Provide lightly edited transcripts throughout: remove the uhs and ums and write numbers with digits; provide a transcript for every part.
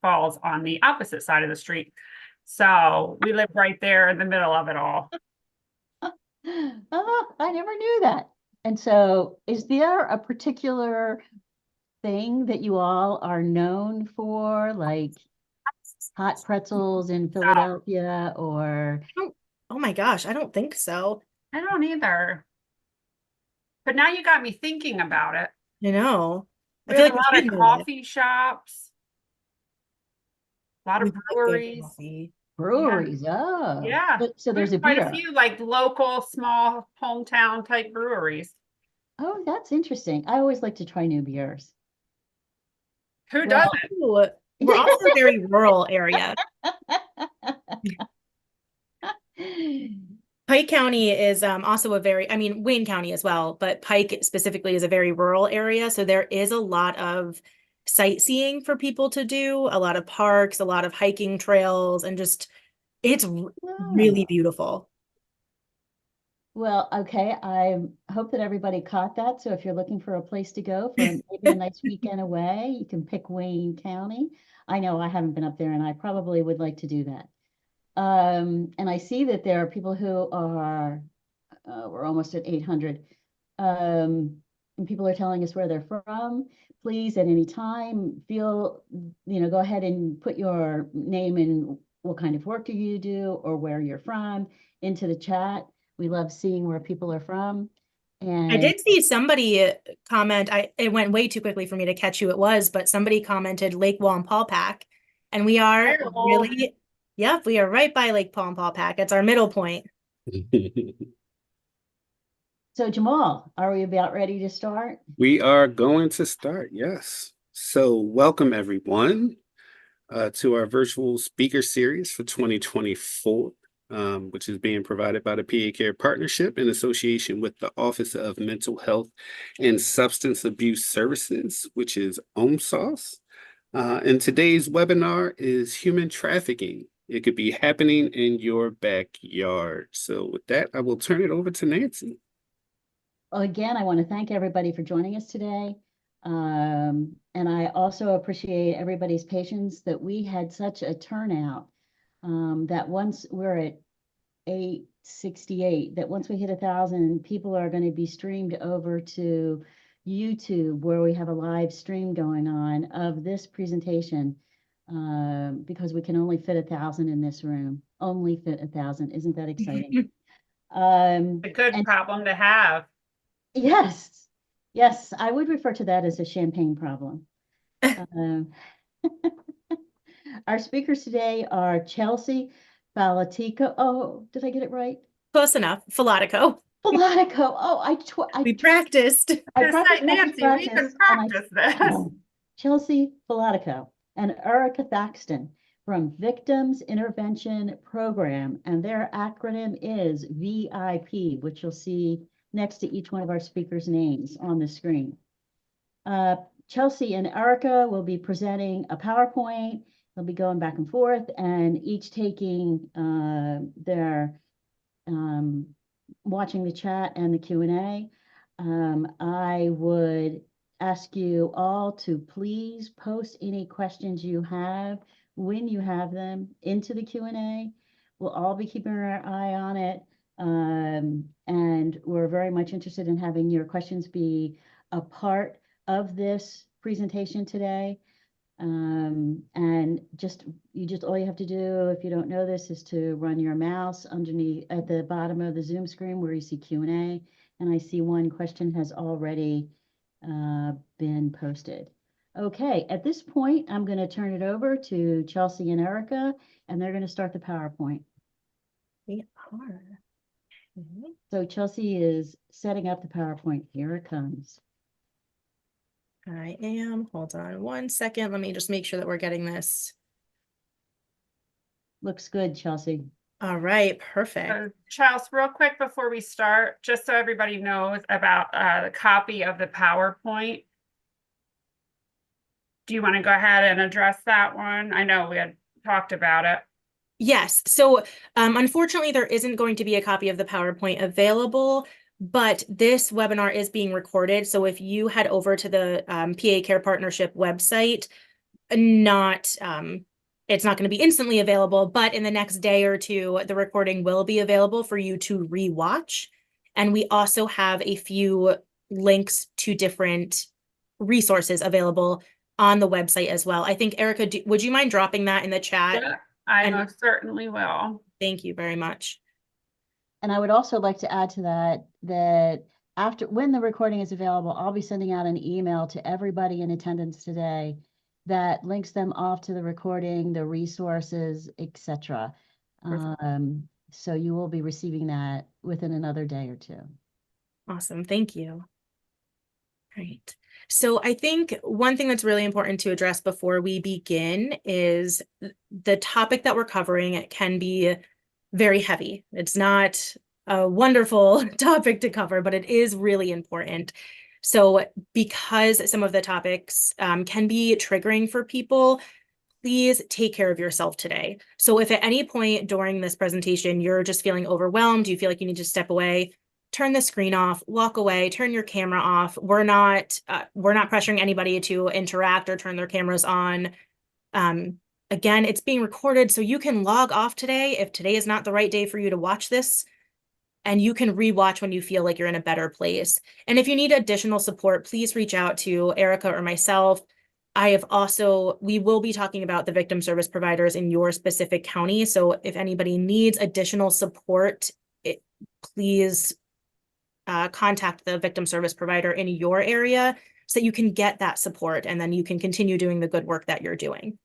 Falls on the opposite side of the street. So we live right there in the middle of it all. Oh, I never knew that. And so is there a particular thing that you all are known for, like hot pretzels in So Philadelphia or Oh my gosh, I don't think so. I don't either. But now you got me thinking about it. You know, I We feel have like a we lot should of know that. coffee shops, a lot We of like good breweries. coffee. breweries? Oh, Yeah. so there's There's a quite a beer. few like local, small, hometown type breweries. Oh, that's interesting. I always like to try new beers. Who Well, doesn't? Ooh, we're also a very rural area. Pike County is also a very, I mean, Wayne County as well, but Pike specifically is a very rural area. So there is a lot of sightseeing for people to do, a lot of parks, a lot of hiking trails, and just it's really Oh. beautiful. Well, okay. I hope that everybody caught that. So if you're looking for a place to go for maybe a nice weekend away, you can pick Wayne County. I know I haven't been up there and I probably would like to do that. And I see that there are people who are, we're almost at 800. And people are telling us where they're from. Please, at any time, go ahead and put your name and what kind of work do you do or where you're from into the chat. We love seeing where people are from. I And did see somebody comment, it went way too quickly for me to catch who it was, but somebody commented Lake Wallenpaupack. And we are really, yep, we are right by Lake Wallenpaupack. It's our middle point. so Jamal, are we about ready to start? We are going to start, yes. So welcome everyone to our virtual speaker series for 2024, which is being provided by the PA Care Partnership in association with the Office of Mental Health and Substance Abuse Services, which is OMSAS. And today's webinar is human trafficking. It could be happening in your backyard. So with that, I will turn it over to Nancy. Well, again, I want to thank everybody for joining us today. And I also appreciate everybody's patience that we had such a turnout. That once we're at 868, that once we hit 1,000, people are going to be streamed over to YouTube, where we have a live stream going on of this presentation, because we can only fit 1,000 in this room. Only fit 1,000. Isn't that exciting? A good problem to have. Yes, yes, I would refer to that as a champagne problem. Our speakers today are Chelsea Falatico. Oh, did I get it right? Close enough. Falatico. Falatico. Oh, We practiced. I Just practiced, like Nancy, we can practice this. Chelsea Falatico and Erica Thaxton from Victims Intervention Program, and their acronym is VIP, which you'll see next to each one of our speakers' names on the screen. Chelsea and Erica will be presenting a PowerPoint. They'll be going back and forth and each taking their watching the chat and the Q&A. I would ask you all to please post any questions you have when you have them into the Q&A. We'll all be keeping our eye on it. And we're very much interested in having your questions be a part of this presentation today. And all you have to do, if you don't know this, is to run your mouse underneath at the bottom of the Zoom screen where you see Q&A. And I see one question has already been posted. Okay, at this point, I'm going to turn it over to Chelsea and Erica, and they're going to start the PowerPoint. We are. So Chelsea is setting up the PowerPoint. Here it comes. I am. Hold on one second. Let me just make sure that we're getting this. Looks good, Chelsea. All right, perfect. Charles, real quick before we start, just so everybody knows about the copy of the PowerPoint. Do you want to go ahead and address that one? I know we had talked about it. Yes. So unfortunately, there isn't going to be a copy of the PowerPoint available, but this webinar is being recorded. So if you head over to the PA Care Partnership website, not, it's not going to be instantly available, but in the next day or two, the recording will be available for you to rewatch. And we also have a few links to different resources available on the website as well. I think, Erica, would you mind dropping that in the chat? Yeah, I And- most certainly will. Thank you very much. And I would also like to add to that after, when the recording is available, I'll be sending out an email to everybody in attendance today that links them off to the recording, the resources, etc. Perfect. So you will be receiving that within another day or two. Awesome. Thank you. Great. So I think one thing that's really important to address before we begin is the topic that we're covering. It can be very heavy. It's not a wonderful topic to cover, but it is really important. So because some of the topics can be triggering for people, please take care of yourself today. So if at any point during this presentation, you're just feeling overwhelmed, you feel like you need to step away, turn the screen off, walk away, turn your camera off. We're not pressuring anybody to interact or turn their cameras on. Again, it's being recorded, so you can log off today if today is not the right day for you to watch this, and you can rewatch when you feel like you're in a better place. And if you need additional support, please reach out to Erica or myself. We will be talking about the victim service providers in your specific county. So if anybody needs additional support, please contact the victim service provider in your area so that you can get that support, and then you can continue doing the good work that you're doing.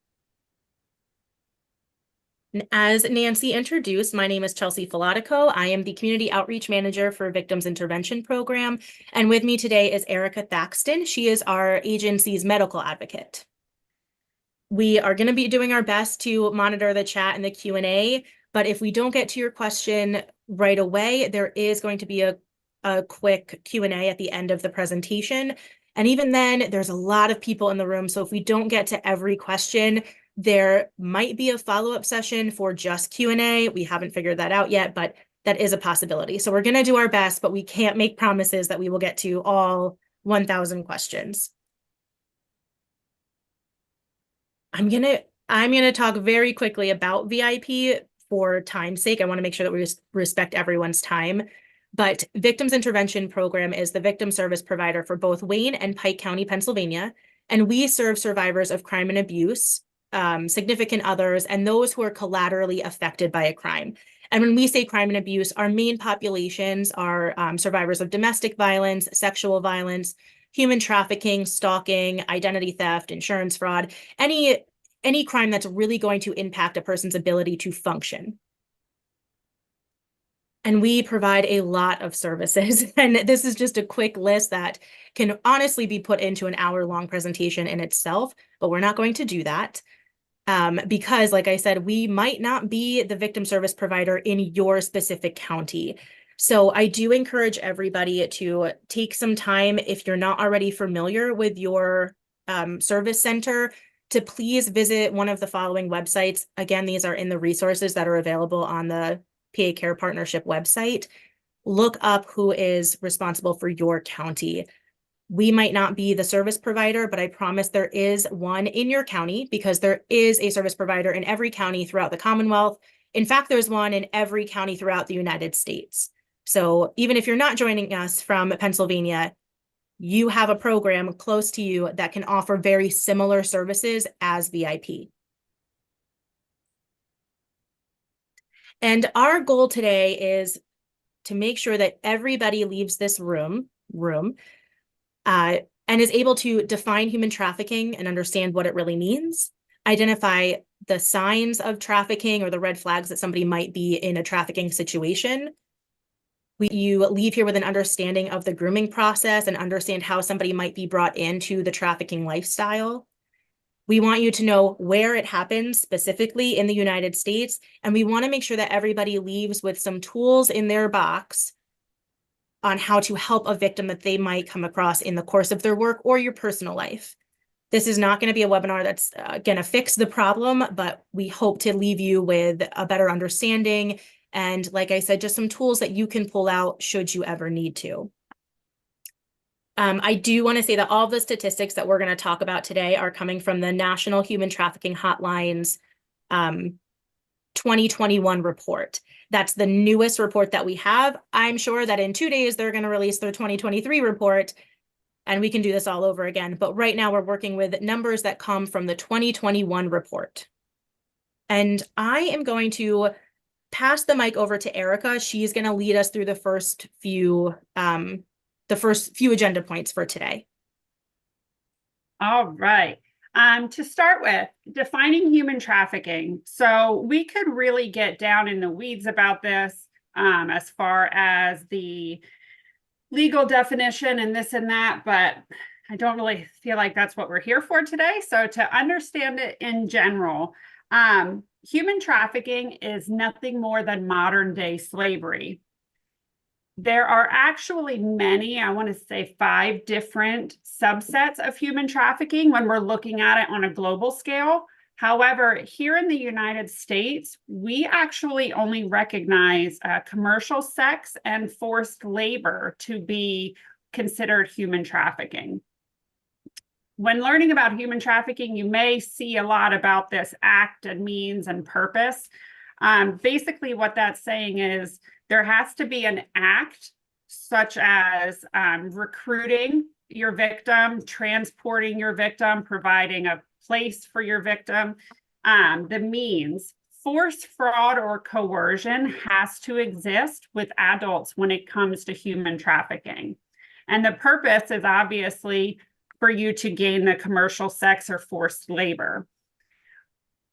As Nancy introduced, my name is Chelsea Filatico. I am the Community Outreach Manager for Victims Intervention Program. And with me today is Erica Thaxton. She is our agency's medical advocate. We are going to be doing our best to monitor the chat and the Q&A, but if we don't get to your question right away, there is going to be a quick Q&A at the end of the presentation. And even then, there's a lot of people in the room, so if we don't get to every question, there might be a follow-up session for just Q&A. We haven't figured that out yet, but that is a possibility. So we're going to do our best, but we can't make promises that we will get to all 1,000 questions. I'm gonna talk very quickly about VIP for time's sake. I want to make sure that we respect everyone's time. But Victims Intervention Program is the victim service provider for both Wayne and Pike County, Pennsylvania. And we serve survivors of crime and abuse, significant others, and those who are collaterally affected by a crime. And when we say crime and abuse, our main populations are survivors of domestic violence, sexual violence, human trafficking, stalking, identity theft, insurance fraud, any crime that's really going to impact a person's ability to function. And we provide a lot of services. And this is just a quick list that can honestly be put into an hour-long presentation in itself, but we're not going to do that. Because, like I said, we might not be the victim service provider in your specific county. So I do encourage everybody to take some time, if you're not already familiar with your service center, to please visit one of the following websites. Again, these are in the resources that are available on the PA Care Partnership website. Look up who is responsible for your county. We might not be the service provider, but I promise there is one in your county, because there is a service provider in every county throughout the Commonwealth. In fact, there's one in every county throughout the United States. So even if you're not joining us from Pennsylvania, you have a program close to you that can offer very similar services as VIP. And our goal today is to make sure that everybody leaves this room and is able to define human trafficking and understand what it really means, identify the signs of trafficking or the red flags that somebody might be in a trafficking situation. You leave here with an understanding of the grooming process and understand how somebody might be brought into the trafficking lifestyle. We want you to know where it happens specifically in the United States, and we want to make sure that everybody leaves with some tools in their box on how to help a victim that they might come across in the course of their work or your personal life. This is not going to be a webinar that's going to fix the problem, but we hope to leave you with a better understanding. And like I said, just some tools that you can pull out should you ever need to. I do want to say that all of the statistics that we're going to talk about today are coming from the National Human Trafficking Hotline's 2021 report. That's the newest report that we have. I'm sure that in 2 days, they're going to release their 2023 report, and we can do this all over again. But right now, we're working with numbers that come from the 2021 report. And I am going to pass the mic over to Erica. She's going to lead us through the first few agenda points for today. All right. To start with, defining human trafficking. So we could really get down in the weeds about this as far as the legal definition and this and that, but I don't really feel like that's what we're here for today. So to understand it in general, human trafficking is nothing more than modern day slavery. There are actually many, I want to say 5 different subsets of human trafficking when we're looking at it on a global scale. However, here in the United States, we actually only recognize commercial sex and forced labor to be considered human trafficking. When learning about human trafficking, you may see a lot about this act and means and purpose. Basically, what that's saying is there has to be an act such as recruiting your victim, transporting your victim, providing a place for your victim. The means, force, fraud, or coercion has to exist with adults when it comes to human trafficking. And the purpose is obviously for you to gain the commercial sex or forced labor.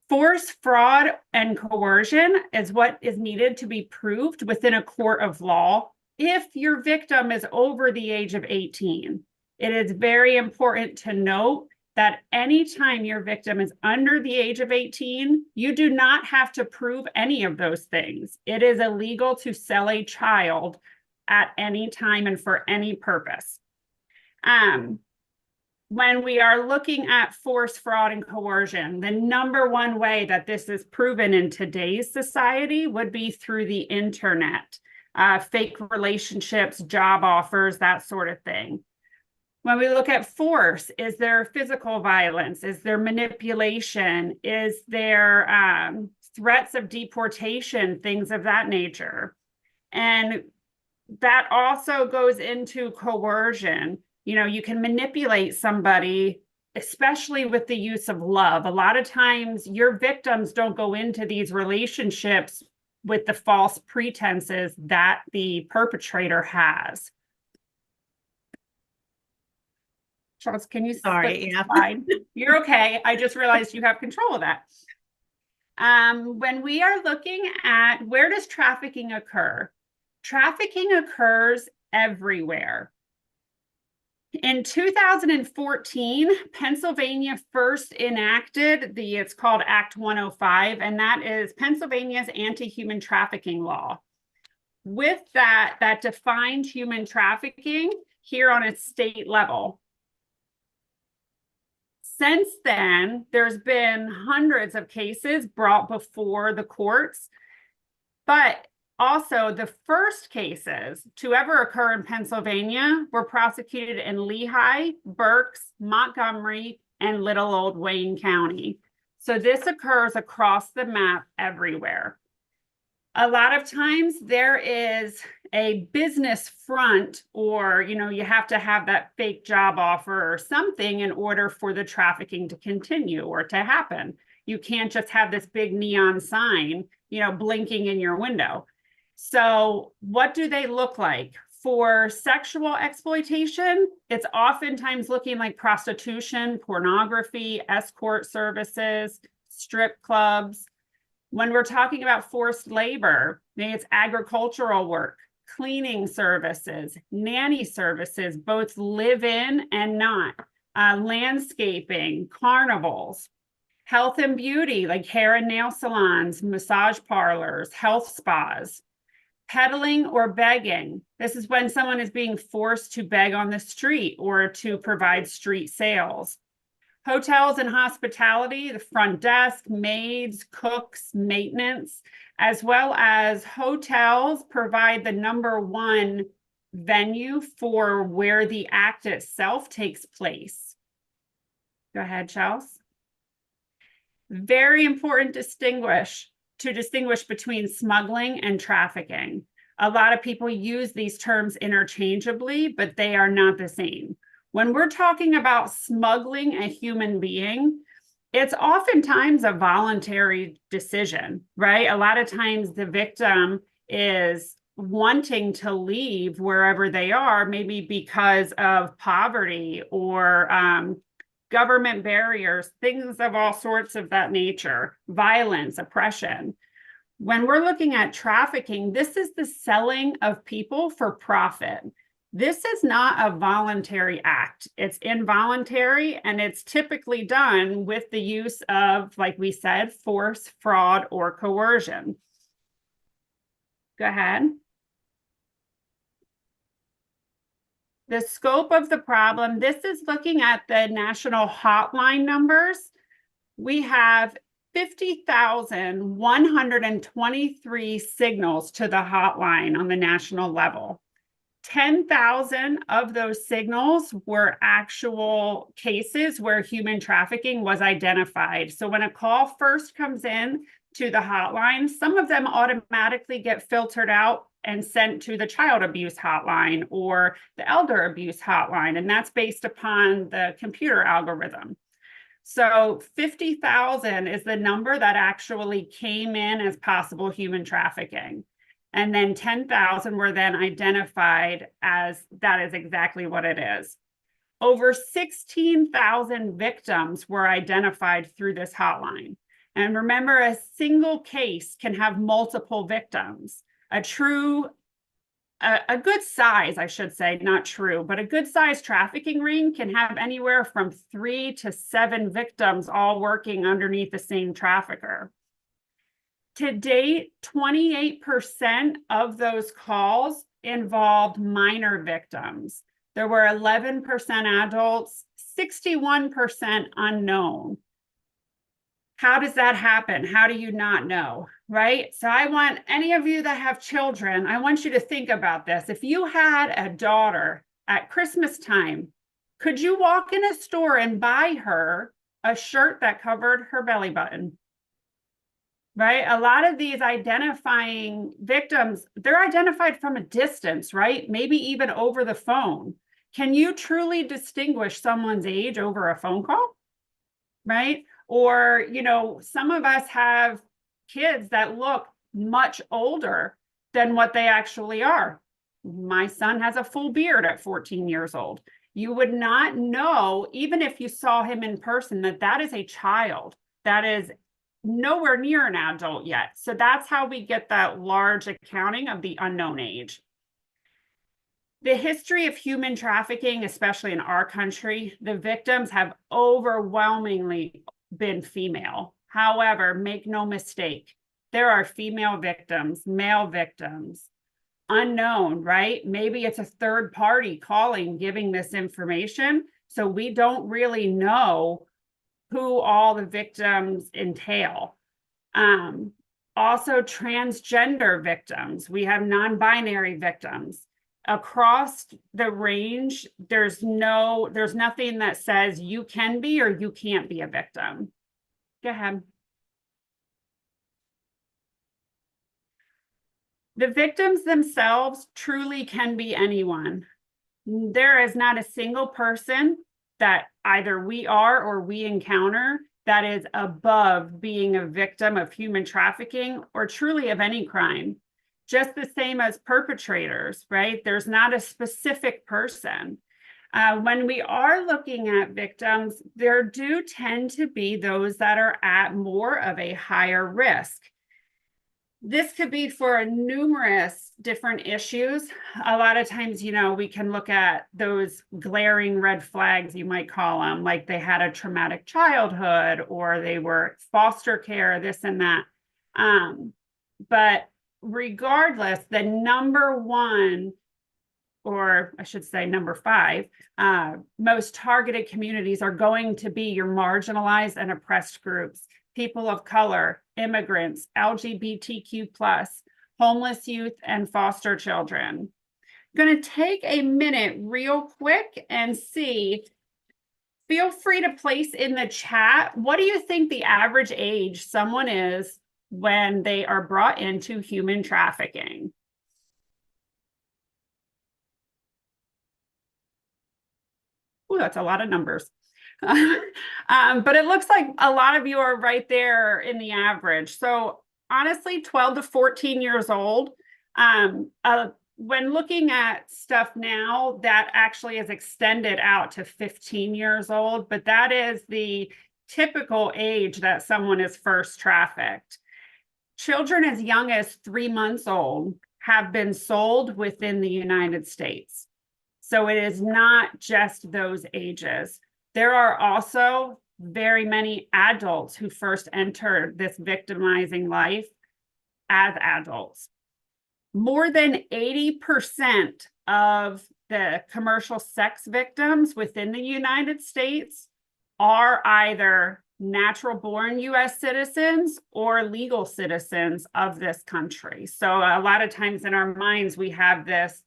Force, fraud, and coercion is what is needed to be proved within a court of law if your victim is over the age of 18. It is very important to note that anytime your victim is under the age of 18, you do not have to prove any of those things. It is illegal to sell a child at any time and for any purpose. When we are looking at force, fraud, and coercion, the number one way that this is proven in today's society would be through the internet, fake relationships, job offers, that sort of thing. When we look at force, is there physical violence? Is there manipulation? Is there threats of deportation, things of that nature? And that also goes into coercion. You know, you can manipulate somebody, especially with the use of love. A lot of times your victims don't go into these relationships with the false pretenses that the perpetrator has. Charles, can you Sorry, yeah. slide? You're okay. I just realized you have control of that. When we are looking at where does trafficking occur? Trafficking occurs everywhere. In 2014, Pennsylvania first enacted it's called Act 105, and that is Pennsylvania's anti-human trafficking law. With that, that defined human trafficking here on a state level. Since then, there's been hundreds of cases brought before the courts, but also, the first cases to ever occur in Pennsylvania were prosecuted in Lehigh, Berks, Montgomery, and Little Old Wayne County. So this occurs across the map everywhere. A lot of times there is a business front, or, you know, you have to have that fake job offer or something in order for the trafficking to continue or to happen. You can't just have this big neon sign, you know, blinking in your window. So what do they look like? For sexual exploitation, it's oftentimes looking like prostitution, pornography, escort services, strip clubs. When we're talking about forced labor, maybe it's agricultural work, cleaning services, nanny services, both live-in and not, landscaping, carnivals, health and beauty, like hair and nail salons, massage parlors, health spas. Peddling or begging. This is when someone is being forced to beg on the street or to provide street sales. Hotels and hospitality, the front desk, maids, cooks, maintenance, as well as hotels provide the #1 venue for where the act itself takes place. Go ahead, Chels. Very important to distinguish between smuggling and trafficking. A lot of people use these terms interchangeably, but they are not the same. When we're talking about smuggling a human being, it's oftentimes a voluntary decision, right? A lot of times the victim is wanting to leave wherever they are, maybe because of poverty or government barriers, things of all sorts of that nature, violence, oppression. When we're looking at trafficking, this is the selling of people for profit. This is not a voluntary act. It's involuntary, and it's typically done with the use of, like we said, force, fraud, or coercion. Go ahead. The scope of the problem, this is looking at the national hotline numbers. We have 50,123 signals to the hotline on the national level. 10,000 of those signals were actual cases where human trafficking was identified. So when a call first comes in to the hotline, some of them automatically get filtered out and sent to the child abuse hotline or the elder abuse hotline. And that's based upon the computer algorithm. So 50,000 is the number that actually came in as possible human trafficking. And then 10,000 were then identified as that is exactly what it is. Over 16,000 victims were identified through this hotline. And remember, a single case can have multiple victims. A good size, I should say, not true, but a good size trafficking ring can have anywhere from 3 to 7 victims all working underneath the same trafficker. To date, 28% of those calls involved minor victims. There were 11% adults, 61% unknown. How does that happen? How do you not know, right? So I want any of you that have children, I want you to think about this. If you had a daughter at Christmas time, could you walk in a store and buy her a shirt that covered her belly button? Right? A lot of these identifying victims, they're identified from a distance, right? Maybe even over the phone. Can you truly distinguish someone's age over a phone call? Right? Or, you know, some of us have kids that look much older than what they actually are. My son has a full beard at 14 years old. You would not know, even if you saw him in person, that that is a child. That is nowhere near an adult yet. So that's how we get that large accounting of the unknown age. The history of human trafficking, especially in our country, the victims have overwhelmingly been female. However, make no mistake, there are female victims, male victims, unknown, right? Maybe it's a third party calling, giving this information. So we don't really know who all the victims entail. Also transgender victims. We have non-binary victims. Across the range, there's nothing that says you can be or you can't be a victim. Go ahead. The victims themselves truly can be anyone. There is not a single person that either we are or we encounter that is above being a victim of human trafficking or truly of any crime. Just the same as perpetrators, right? There's not a specific person. When we are looking at victims, there do tend to be those that are at more of a higher risk. This could be for numerous different issues. A lot of times, you know, we can look at those glaring red flags, you might call them, like they had a traumatic childhood or they were foster care, this and that. But regardless, the number one, or I should say number 5, most targeted communities are going to be your marginalized and oppressed groups, people of color, immigrants, LGBTQ+, homeless youth, and foster children. Going to take a minute real quick and see. Feel free to place in the chat, what do you think the average age someone is when they are brought into human trafficking? Ooh, that's a lot of numbers. But it looks like a lot of you are right there in the average. So honestly, 12 to 14 years old. When looking at stuff now, that actually is extended out to 15 years old, but that is the typical age that someone is first trafficked. Children as young as 3 months old have been sold within the United States. So it is not just those ages. There are also very many adults who first enter this victimizing life as adults. More than 80% of the commercial sex victims within the United States are either natural born US citizens or legal citizens of this country. So a lot of times in our minds, we have this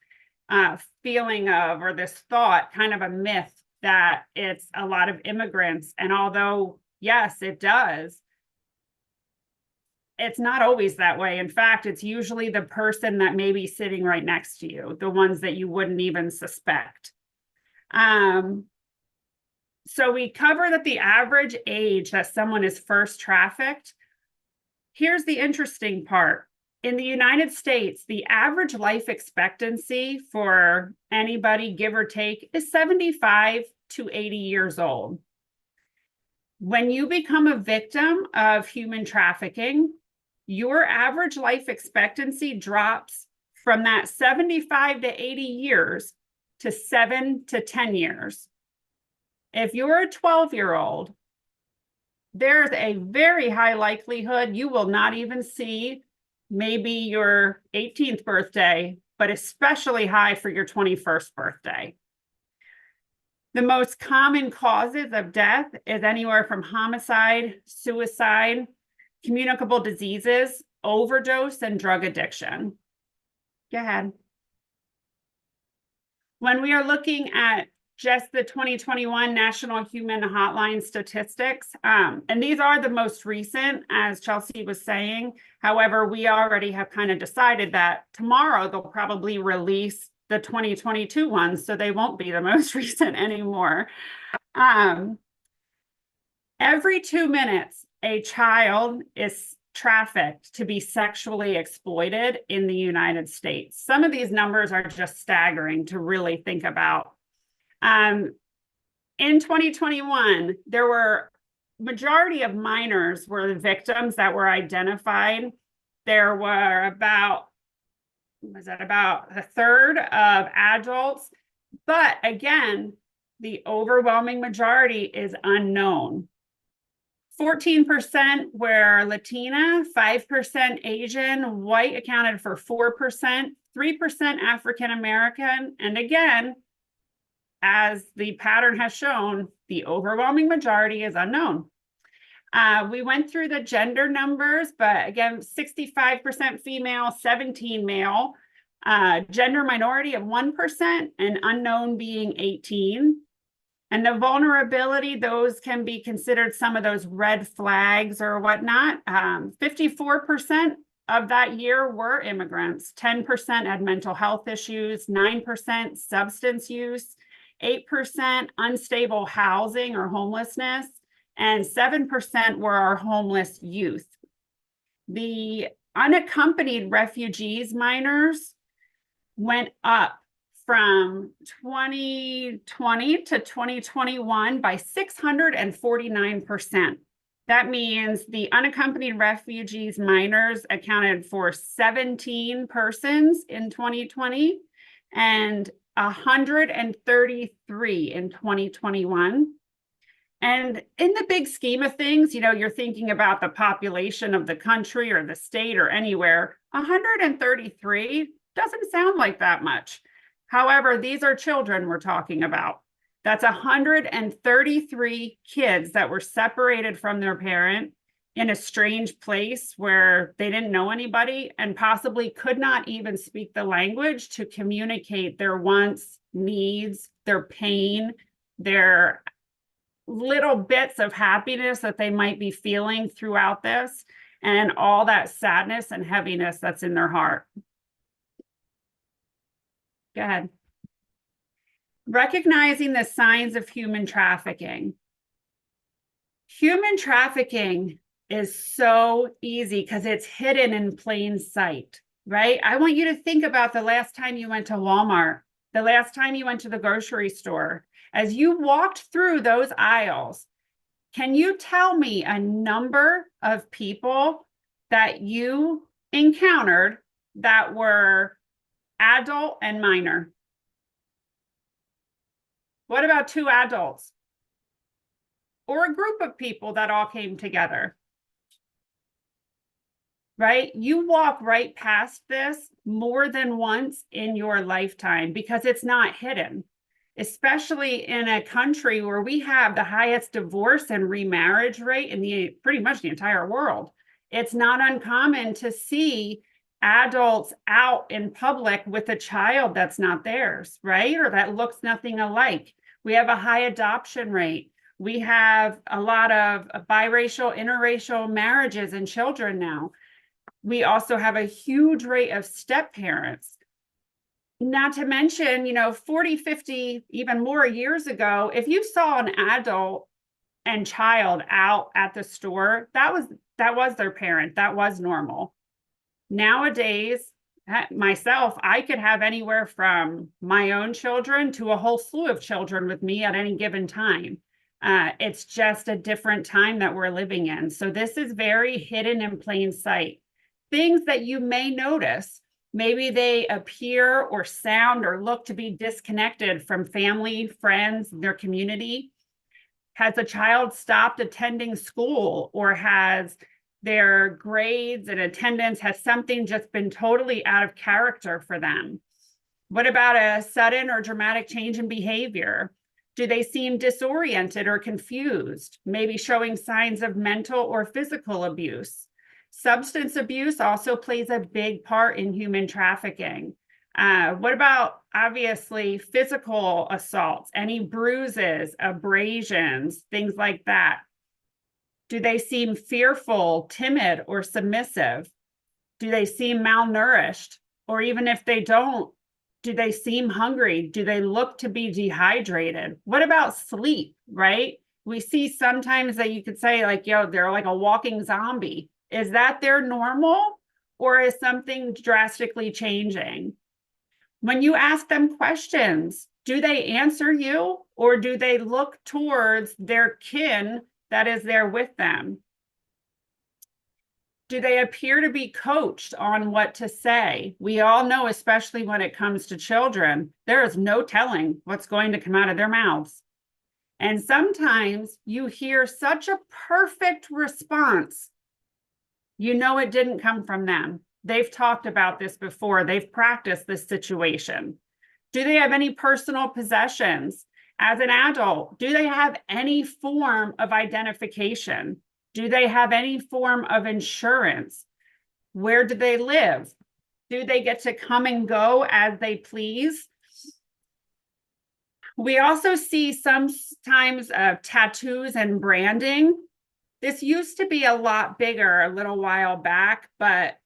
feeling of, or this thought, kind of a myth that it's a lot of immigrants. And although, yes, it does, it's not always that way. In fact, it's usually the person that may be sitting right next to you, the ones that you wouldn't even suspect. So we cover that the average age that someone is first trafficked. Here's the interesting part. In the United States, the average life expectancy for anybody, give or take, is 75 to 80 years old. When you become a victim of human trafficking, your average life expectancy drops from that 75 to 80 years to 7 to 10 years. If you're a 12-year-old, there's a very high likelihood you will not even see maybe your 18th birthday, but especially high for your 21st birthday. The most common causes of death is anywhere from homicide, suicide, communicable diseases, overdose, and drug addiction. Go ahead. When we are looking at just the 2021 National Human Hotline statistics, and these are the most recent, as Chelsea was saying. However, we already have kind of decided that tomorrow they'll probably release the 2022 ones, so they won't be the most recent anymore. Every 2 minutes, a child is trafficked to be sexually exploited in the United States. Some of these numbers are just staggering to really think about. In 2021, there were majority of minors were the victims that were identified. There were about a third of adults, but again, the overwhelming majority is unknown. 14% were Latina, 5% Asian, white accounted for 4%, 3% African American, and again, as the pattern has shown, the overwhelming majority is unknown. We went through the gender numbers, but again, 65% female, 17 male, gender minority of 1%, and unknown being 18. And the vulnerability, those can be considered some of those red flags or whatnot. 54% of that year were immigrants, 10% had mental health issues, 9% substance use, 8% unstable housing or homelessness, and 7% were our homeless youth. The unaccompanied refugees minors went up from 2020 to 2021 by 649%. That means the unaccompanied refugees minors accounted for 17 persons in 2020 and 133 in 2021. And in the big scheme of things, you know, you're thinking about the population of the country or the state or anywhere, 133 doesn't sound like that much. However, these are children we're talking about. That's 133 kids that were separated from their parent in a strange place where they didn't know anybody and possibly could not even speak the language to communicate their wants, needs, their pain, their little bits of happiness that they might be feeling throughout this, and all that sadness and heaviness that's in their heart. Go ahead. Recognizing the signs of human trafficking. Human trafficking is so easy because it's hidden in plain sight, right? I want you to think about the last time you went to Walmart, the last time you went to the grocery store. As you walked through those aisles, can you tell me a number of people that you encountered that were adult and minor? What about 2 adults? Or a group of people that all came together? Right? You walk right past this more than once in your lifetime because it's not hidden, especially in a country where we have the highest divorce and remarriage rate in pretty much the entire world. It's not uncommon to see adults out in public with a child that's not theirs, right? Or that looks nothing alike. We have a high adoption rate. We have a lot of biracial, interracial marriages and children now. We also have a huge rate of step parents. Not to mention, 40, 50, even more years ago, if you saw an adult and child out at the store, that was their parent. That was normal. Nowadays, myself, I could have anywhere from my own children to a whole slew of children with me at any given time. It's just a different time that we're living in. So this is very hidden in plain sight. Things that you may notice, maybe they appear or sound or look to be disconnected from family, friends, their community. Has a child stopped attending school, or has their grades and attendance, has something just been totally out of character for them? What about a sudden or dramatic change in behavior? Do they seem disoriented or confused? Maybe showing signs of mental or physical abuse. Substance abuse also plays a big part in human trafficking. What about, obviously, physical assaults, any bruises, abrasions, things like that? Do they seem fearful, timid, or submissive? Do they seem malnourished? Or even if they don't, do they seem hungry? Do they look to be dehydrated? What about sleep, right? We see sometimes that you could say like, they're like a walking zombie. Is that their normal, or is something drastically changing? When you ask them questions, do they answer you, or do they look towards their kin that is there with them? Do they appear to be coached on what to say? We all know, especially when it comes to children, there is no telling what's going to come out of their mouths. And sometimes you hear such a perfect response, it didn't come from them. They've talked about this before. They've practiced this situation. Do they have any personal possessions? As an adult, do they have any form of identification? Do they have any form of insurance? Where do they live? Do they get to come and go as they please? We also see sometimes tattoos and branding. This used to be a lot bigger a little while back, but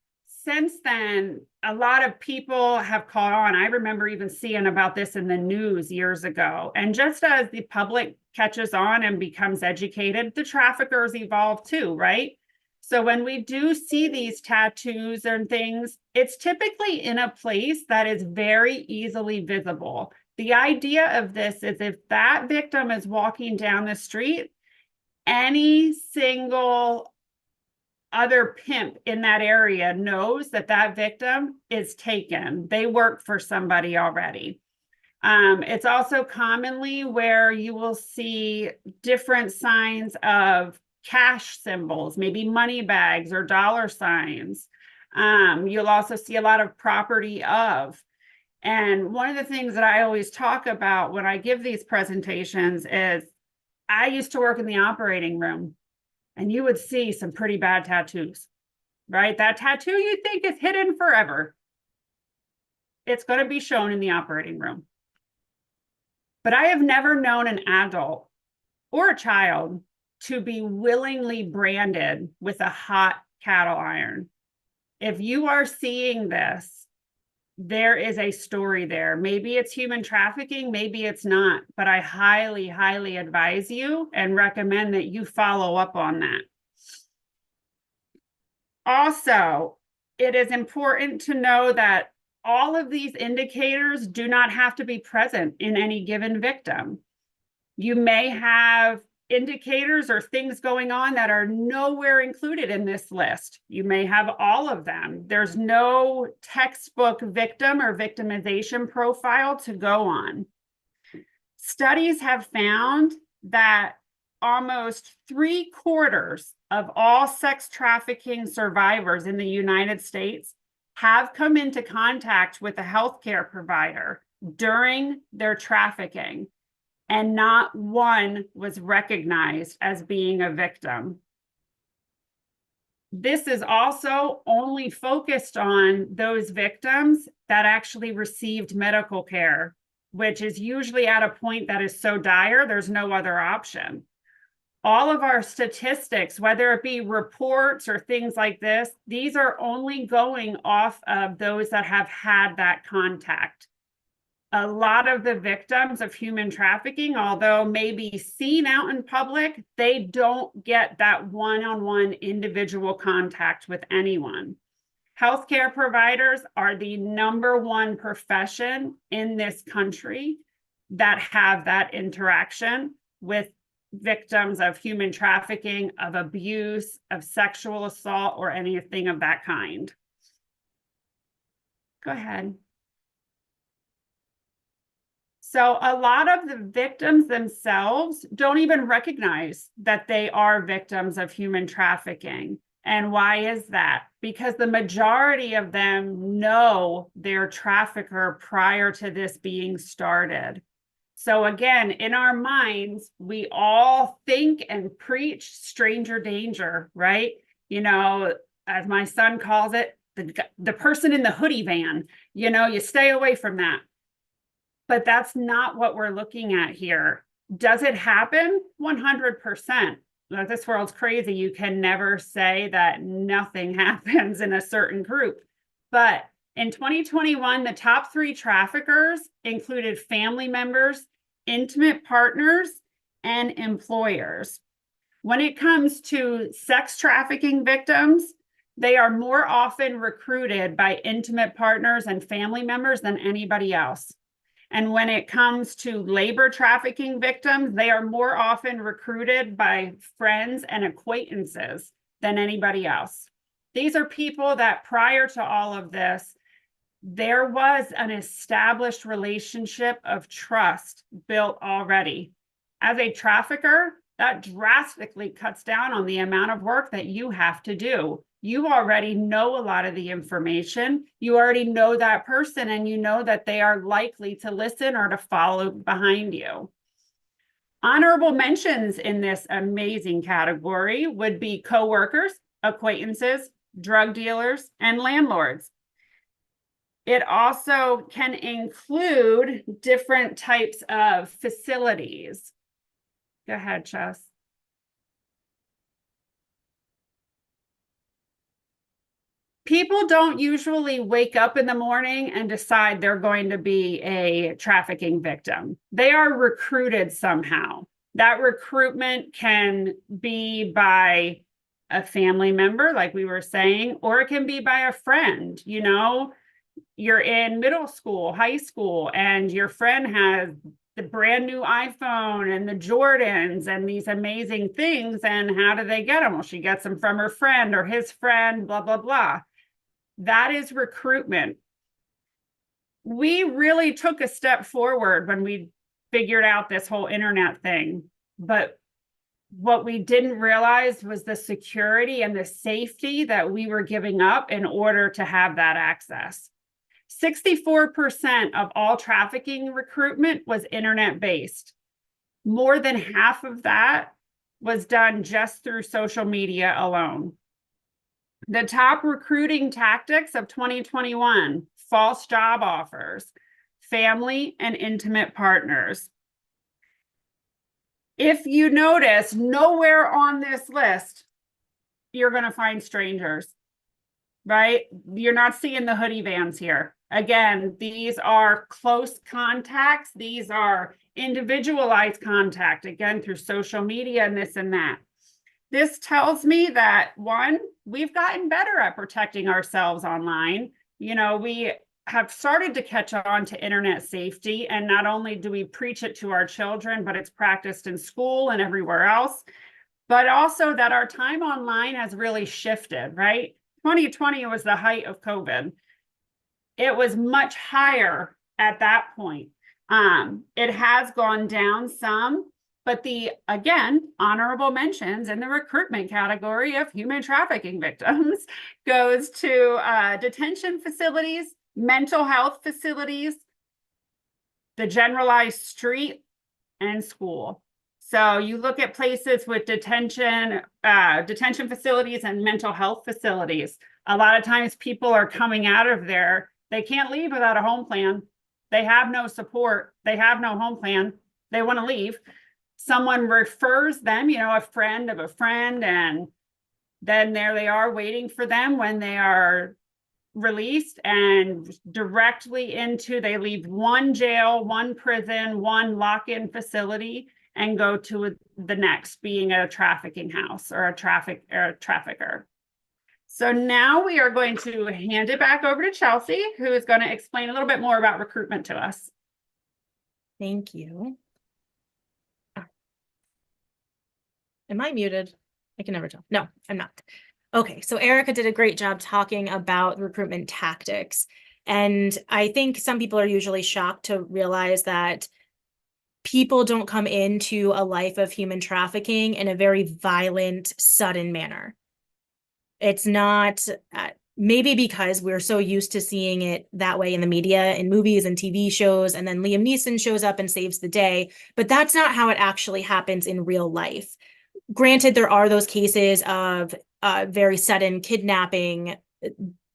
since then, a lot of people have caught on. I remember even seeing about this in the news years ago. And just as the public catches on and becomes educated, the traffickers evolve too, right? So when we do see these tattoos and things, it's typically in a place that is very easily visible. The idea of this is if that victim is walking down the street, any single other pimp in that area knows that that victim is taken. They work for somebody already. It's also commonly where you will see different signs of cash symbols, maybe money bags or dollar signs. You'll also see a lot of property of. And one of the things that I always talk about when I give these presentations is I used to work in the operating room. and you would see some pretty bad tattoos, right? That tattoo you think is hidden forever. It's going to be shown in the operating room. But I have never known an adult or a child to be willingly branded with a hot cattle iron. If you are seeing this, there is a story there. Maybe it's human trafficking, maybe it's not, but I highly, highly advise you and recommend that you follow up on that. Also, it is important to know that all of these indicators do not have to be present in any given victim. You may have indicators or things going on that are nowhere included in this list. You may have all of them. There's no textbook victim or victimization profile to go on. Studies have found that almost 3/4 of all sex trafficking survivors in the United States have come into contact with a healthcare provider during their trafficking, and not one was recognized as being a victim. This is also only focused on those victims that actually received medical care, which is usually at a point that is so dire, there's no other option. All of our statistics, whether it be reports or things like this, these are only going off of those that have had that contact. A lot of the victims of human trafficking, although maybe seen out in public, they don't get that one-on-one individual contact with anyone. Healthcare providers are the #1 profession in this country that have that interaction with victims of human trafficking, of abuse, of sexual assault, or anything of that kind. Go ahead. So a lot of the victims themselves don't even recognize that they are victims of human trafficking. And why is that? Because the majority of them know their trafficker prior to this being started. So again, in our minds, we all think and preach stranger danger, right? You know, as my son calls it, the person in the hoodie van, you know, you stay away from that. But that's not what we're looking at here. Does it happen? 100%. This world's crazy. You can never say that nothing happens in a certain group. But in 2021, the top 3 traffickers included family members, intimate partners, and employers. When it comes to sex trafficking victims, they are more often recruited by intimate partners and family members than anybody else. And when it comes to labor trafficking victims, they are more often recruited by friends and acquaintances than anybody else. These are people that prior to all of this, there was an established relationship of trust built already. As a trafficker, that drastically cuts down on the amount of work that you have to do. You already know a lot of the information. You already know that person, and you know that they are likely to listen or to follow behind you. Honorable mentions in this amazing category would be coworkers, acquaintances, drug dealers, and landlords. It also can include different types of facilities. Go ahead, Chess. People don't usually wake up in the morning and decide they're going to be a trafficking victim. They are recruited somehow. That recruitment can be by a family member, like we were saying, or it can be by a friend. You know, you're in middle school, high school, and your friend has the brand new iPhone and the Jordans and these amazing things. And how do they get them? Well, she gets them from her friend or his friend, blah, blah, blah. That is recruitment. We really took a step forward when we figured out this whole internet thing. But what we didn't realize was the security and the safety that we were giving up in order to have that access. 64% of all trafficking recruitment was internet-based. More than half of that was done just through social media alone. The top recruiting tactics of 2021, false job offers, family and intimate partners. If you notice, nowhere on this list, you're going to find strangers, right? You're not seeing the hoodie vans here. Again, these are close contacts. These are individualized contact, again, through social media and this and that. This tells me that, one, we've gotten better at protecting ourselves online. You know, we have started to catch on to internet safety, and not only do we preach it to our children, but it's practiced in school and everywhere else, but also that our time online has really shifted, right? 2020 was the height of COVID. It was much higher at that point. It has gone down some, but again, honorable mentions in the recruitment category of human trafficking victims goes to detention facilities, mental health facilities, the generalized street, and school. So you look at places with detention facilities and mental health facilities. A lot of times people are coming out of there. They can't leave without a home plan. They have no support. They have no home plan. They want to leave. Someone refers them, you know, a friend of a friend, and then there they are waiting for them when they are released, and directly into, they leave one jail, one prison, one lock-in facility, and go to the next, being a trafficking house or a trafficker. So now we are going to hand it back over to Chelsea, who is going to explain a little bit more about recruitment to us. Thank you. Am I muted? I can never tell. No, I'm not. Okay, so Erica did a great job talking about recruitment tactics. And I think some people are usually shocked to realize that people don't come into a life of human trafficking in a very violent, sudden manner. It's not, maybe because we're so used to seeing it that way in the media, in movies and TV shows, and then Liam Neeson shows up and saves the day, but that's not how it actually happens in real life. Granted, there are those cases of very sudden kidnapping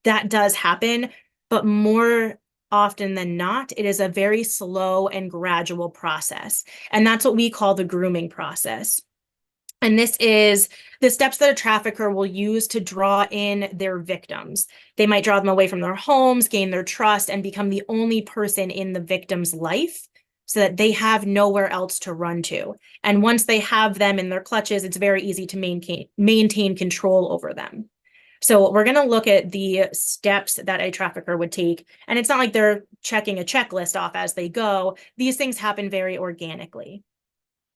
that does happen, but more often than not, it is a very slow and gradual process. And that's what we call the grooming process. And this is the steps that a trafficker will use to draw in their victims. They might draw them away from their homes, gain their trust, and become the only person in the victim's life so that they have nowhere else to run to. And once they have them in their clutches, it's very easy to maintain control over them. So we're going to look at the steps that a trafficker would take. And it's not like they're checking a checklist off as they go. These things happen very organically.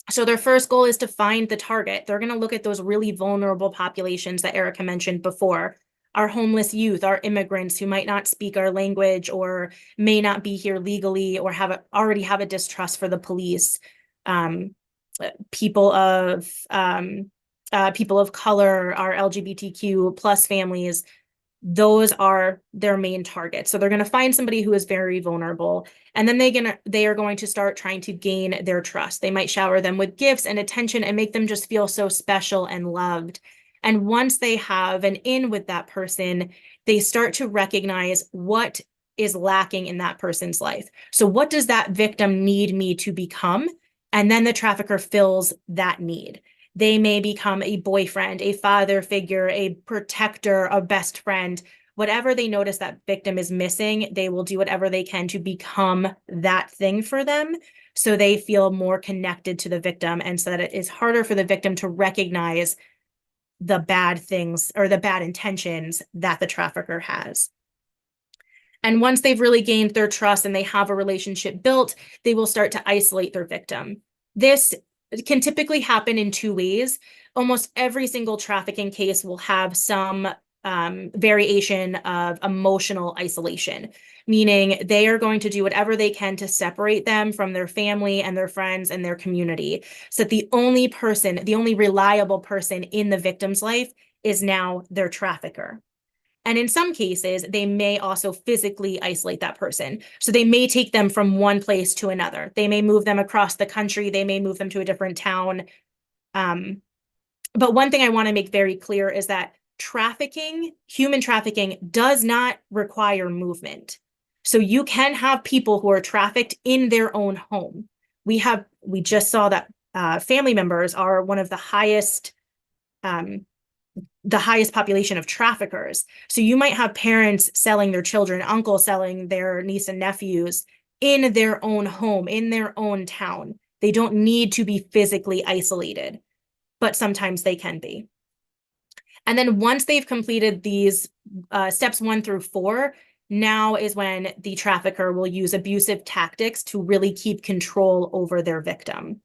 So their first goal is to find the target. They're going to look at those really vulnerable populations that Erica mentioned before. Our homeless youth, our immigrants who might not speak our language or may not be here legally or already have a distrust for the police. People of color, our LGBTQ plus families, those are their main targets. So they're going to find somebody who is very vulnerable, and then they are going to start trying to gain their trust. They might shower them with gifts and attention and make them just feel so special and loved. And once they have an in with that person, they start to recognize what is lacking in that person's life. So what does that victim need me to become? And then the trafficker fills that need. They may become a boyfriend, a father figure, a protector, a best friend. Whatever they notice that victim is missing, they will do whatever they can to become that thing for them, so they feel more connected to the victim, and so that it is harder for the victim to recognize the bad things or the bad intentions that the trafficker has. And once they've really gained their trust and they have a relationship built, they will start to isolate their victim. This can typically happen in two ways. Almost every single trafficking case will have some variation of emotional isolation, meaning they are going to do whatever they can to separate them from their family and their friends and their community, so that the only reliable person in the victim's life is now their trafficker. And in some cases, they may also physically isolate that person. So they may take them from one place to another. They may move them across the country. They may move them to a different town. But one thing I want to make very clear is that trafficking, human trafficking, does not require movement. So you can have people who are trafficked in their own home. We just saw that family members are one of the highest population of traffickers. So you might have parents selling their children, uncles selling their niece and nephews in their own home, in their own town. They don't need to be physically isolated, but sometimes they can be. And then once they've completed these steps 1 through 4, now is when the trafficker will use abusive tactics to really keep control over their victim.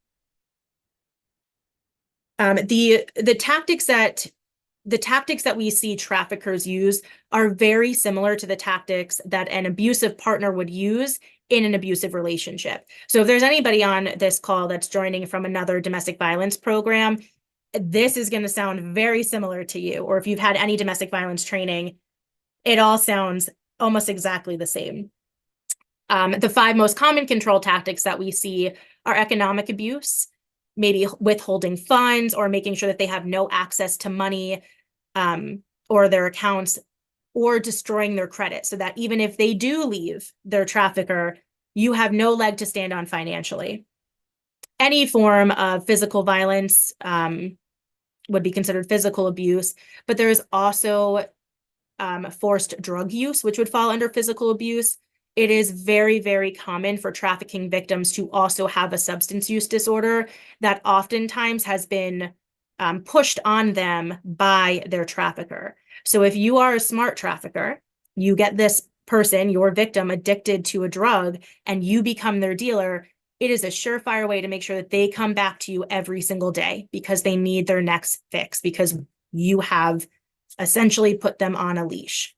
The tactics that we see traffickers use are very similar to the tactics that an abusive partner would use in an abusive relationship. So if there's anybody on this call that's joining from another domestic violence program, this is going to sound very similar to you. Or if you've had any domestic violence training, it all sounds almost exactly the same. The 5 most common control tactics that we see are economic abuse, maybe withholding funds or making sure that they have no access to money or their accounts, or destroying their credit so that even if they do leave their trafficker, you have no leg to stand on financially. Any form of physical violence would be considered physical abuse, but there is also forced drug use, which would fall under physical abuse. It is very, very common for trafficking victims to also have a substance use disorder that oftentimes has been pushed on them by their trafficker. So if you are a smart trafficker, you get this person, your victim, addicted to a drug, and you become their dealer, it is a surefire way to make sure that they come back to you every single day because they need their next fix, because you have essentially put them on a leash.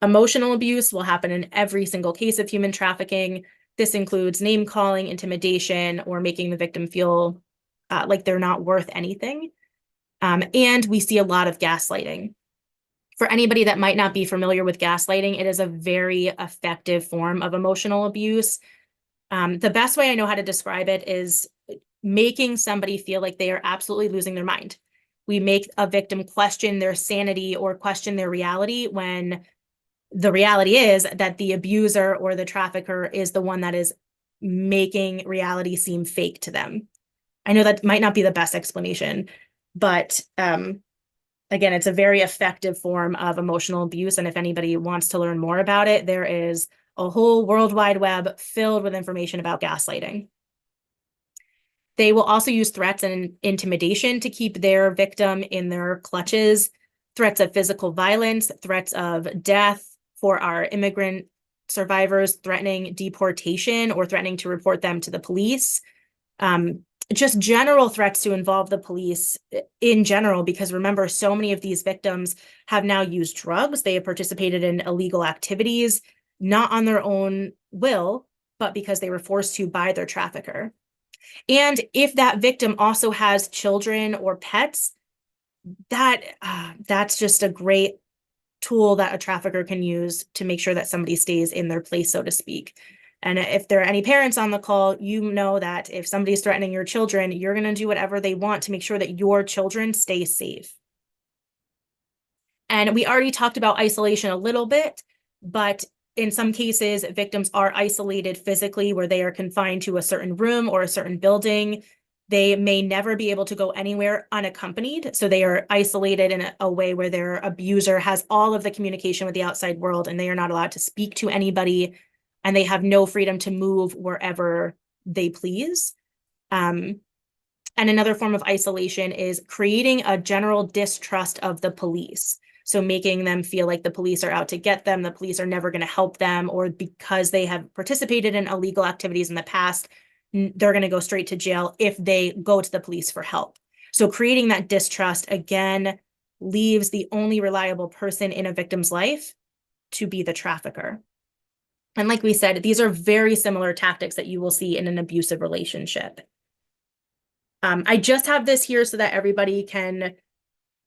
Emotional abuse will happen in every single case of human trafficking. This includes name calling, intimidation, or making the victim feel like they're not worth anything. And we see a lot of gaslighting. For anybody that might not be familiar with gaslighting, it is a very effective form of emotional abuse. The best way I know how to describe it is making somebody feel like they are absolutely losing their mind. We make a victim question their sanity or question their reality, when the reality is that the abuser or the trafficker is the one that is making reality seem fake to them. I know that might not be the best explanation, but again, it's a very effective form of emotional abuse. And if anybody wants to learn more about it, there is a whole World Wide Web filled with information about gaslighting. They will also use threats and intimidation to keep their victim in their clutches, threats of physical violence, threats of death for our immigrant survivors, threatening deportation or threatening to report them to the police. Just general threats to involve the police in general, because remember, so many of these victims have now used drugs. They have participated in illegal activities, not on their own will, but because they were forced to by their trafficker. And if that victim also has children or pets, that's just a great tool that a trafficker can use to make sure that somebody stays in their place, so to speak. And if there are any parents on the call, you know that if somebody's threatening your children, you're going to do whatever they want to make sure that your children stay safe. And we already talked about isolation a little bit, but in some cases, victims are isolated physically, where they are confined to a certain room or a certain building. They may never be able to go anywhere unaccompanied. So they are isolated in a way where their abuser has all of the communication with the outside world, and they are not allowed to speak to anybody, and they have no freedom to move wherever they please. And another form of isolation is creating a general distrust of the police. So making them feel like the police are out to get them, the police are never going to help them, or because they have participated in illegal activities in the past, they're going to go straight to jail if they go to the police for help. So creating that distrust, again, leaves the only reliable person in a victim's life to be the trafficker. And like we said, these are very similar tactics that you will see in an abusive relationship. I just have this here so that everybody can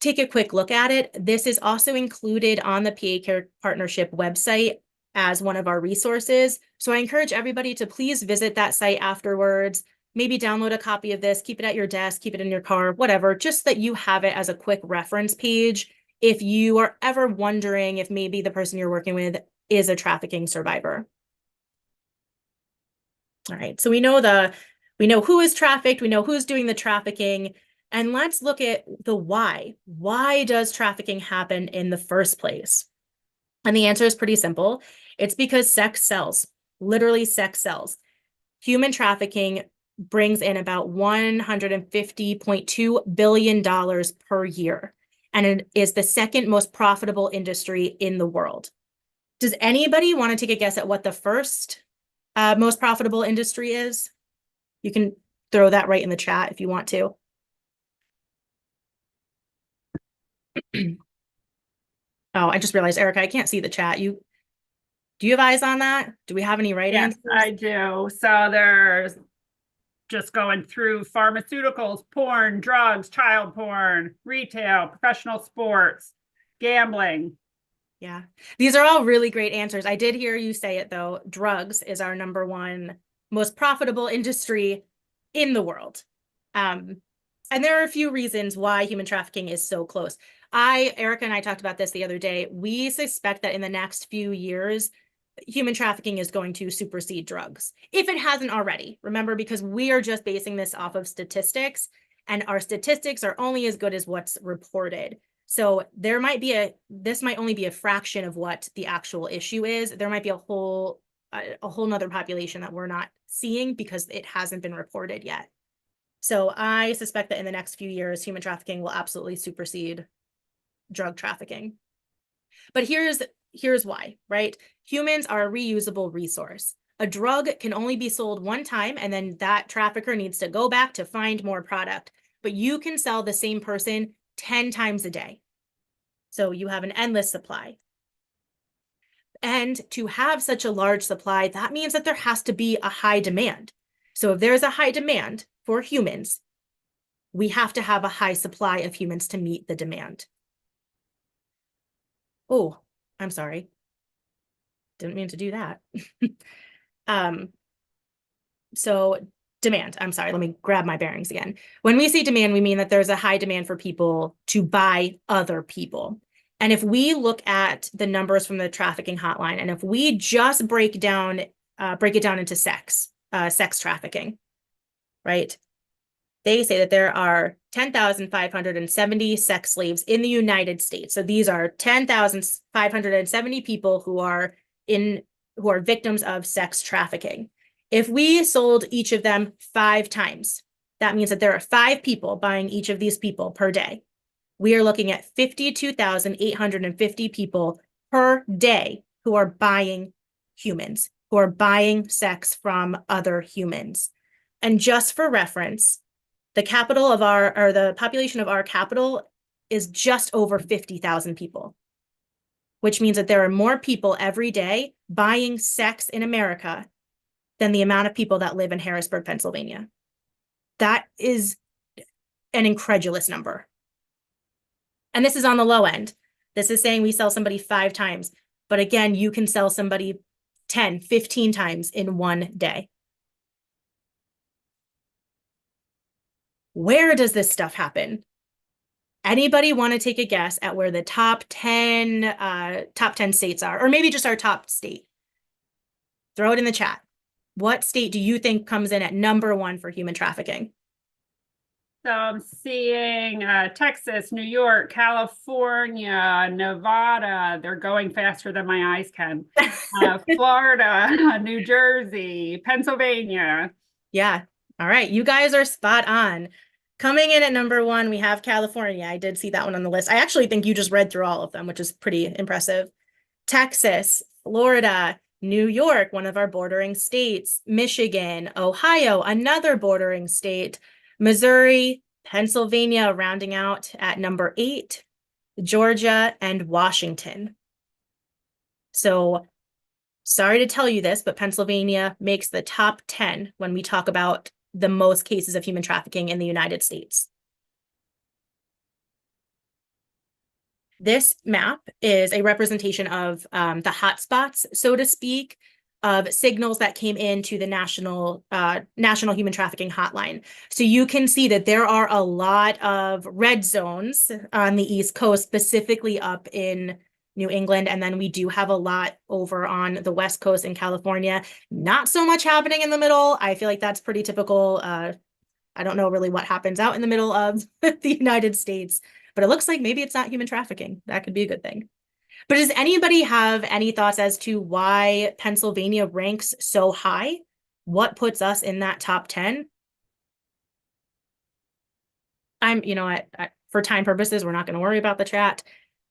take a quick look at it. This is also included on the PA Care Partnership website as one of our resources. So I encourage everybody to please visit that site afterwards, maybe download a copy of this, keep it at your desk, keep it in your car, whatever, just that you have it as a quick reference page if you are ever wondering if maybe the person you're working with is a trafficking survivor. All right, so we know who is trafficked, we know who's doing the trafficking, and let's look at the why. Why does trafficking happen in the first place? And the answer is pretty simple. It's because sex sells, literally sex sells. Human trafficking brings in about $150.2 billion per year, and it is the second most profitable industry in the world. Does anybody want to take a guess at what the first most profitable industry is? You can throw that right in the chat if you want to. Oh, I just realized, Erica, I can't see the chat. Do you have eyes on that? Do we have any right Yes, answers? I do. So there's just going through pharmaceuticals, porn, drugs, child porn, retail, professional sports, gambling. Yeah, these are all really great answers. I did hear you say it though. Drugs is our #1 most profitable industry in the world. And there are a few reasons why human trafficking is so close. Erica and I talked about this the other day. We suspect that in the next few years, human trafficking is going to supersede drugs, if it hasn't already. Remember, because we are just basing this off of statistics, and our statistics are only as good as what's reported. So this might only be a fraction of what the actual issue is. There might be a whole nother population that we're not seeing because it hasn't been reported yet. So I suspect that in the next few years, human trafficking will absolutely supersede drug trafficking. But here's why, right? Humans are a reusable resource. A drug can only be sold one time, and then that trafficker needs to go back to find more product. But you can sell the same person 10 times a day. So you have an endless supply. And to have such a large supply, that means that there has to be a high demand. So if there's a high demand for humans, we have to have a high supply of humans to meet the demand. Oh, I'm sorry. Didn't mean to do that. So demand, I'm sorry, let me grab my bearings again. When we say demand, we mean that there's a high demand for people to buy other people. And if we look at the numbers from the trafficking hotline, and if we just break it down into sex trafficking, right? They say that there are 10,570 sex slaves in the United States. So these are 10,570 people who are victims of sex trafficking. If we sold each of them 5 times, that means that there are 5 people buying each of these people per day. We are looking at 52,850 people per day who are buying humans, who are buying sex from other humans. And just for reference, the population of our capital is just over 50,000 people, which means that there are more people every day buying sex in America than the amount of people that live in Harrisburg, Pennsylvania. That is an incredulous number. And this is on the low end. This is saying we sell somebody 5 times. But again, you can sell somebody 10, 15 times in one day. Where does this stuff happen? Anybody want to take a guess at where the top 10 states are, or maybe just our top state? Throw it in the chat. What state do you think comes in at #1 for human trafficking? So I'm seeing Texas, New York, California, Nevada. They're going faster than my eyes can. Florida, New Jersey, Pennsylvania. Yeah. All right. You guys are spot on. Coming in at #1, we have California. I did see that one on the list. I actually think you just read through all of them, which is pretty impressive. Texas, Florida, New York, one of our bordering states, Michigan, Ohio, another bordering state, Missouri, Pennsylvania, rounding out at #8, Georgia, and Washington. So sorry to tell you this, but Pennsylvania makes the top 10 when we talk about the most cases of human trafficking in the United States. This map is a representation of the hotspots, so to speak, of signals that came into the National Human Trafficking Hotline. So you can see that there are a lot of red zones on the East Coast, specifically up in New England. And then we do have a lot over on the West Coast in California. Not so much happening in the middle. I feel like that's pretty typical. I don't know really what happens out in the middle of the United States, but it looks like maybe it's not human trafficking. That could be a good thing. But does anybody have any thoughts as to why Pennsylvania ranks so high? What puts us in that top 10? For time purposes, we're not going to worry about the chat.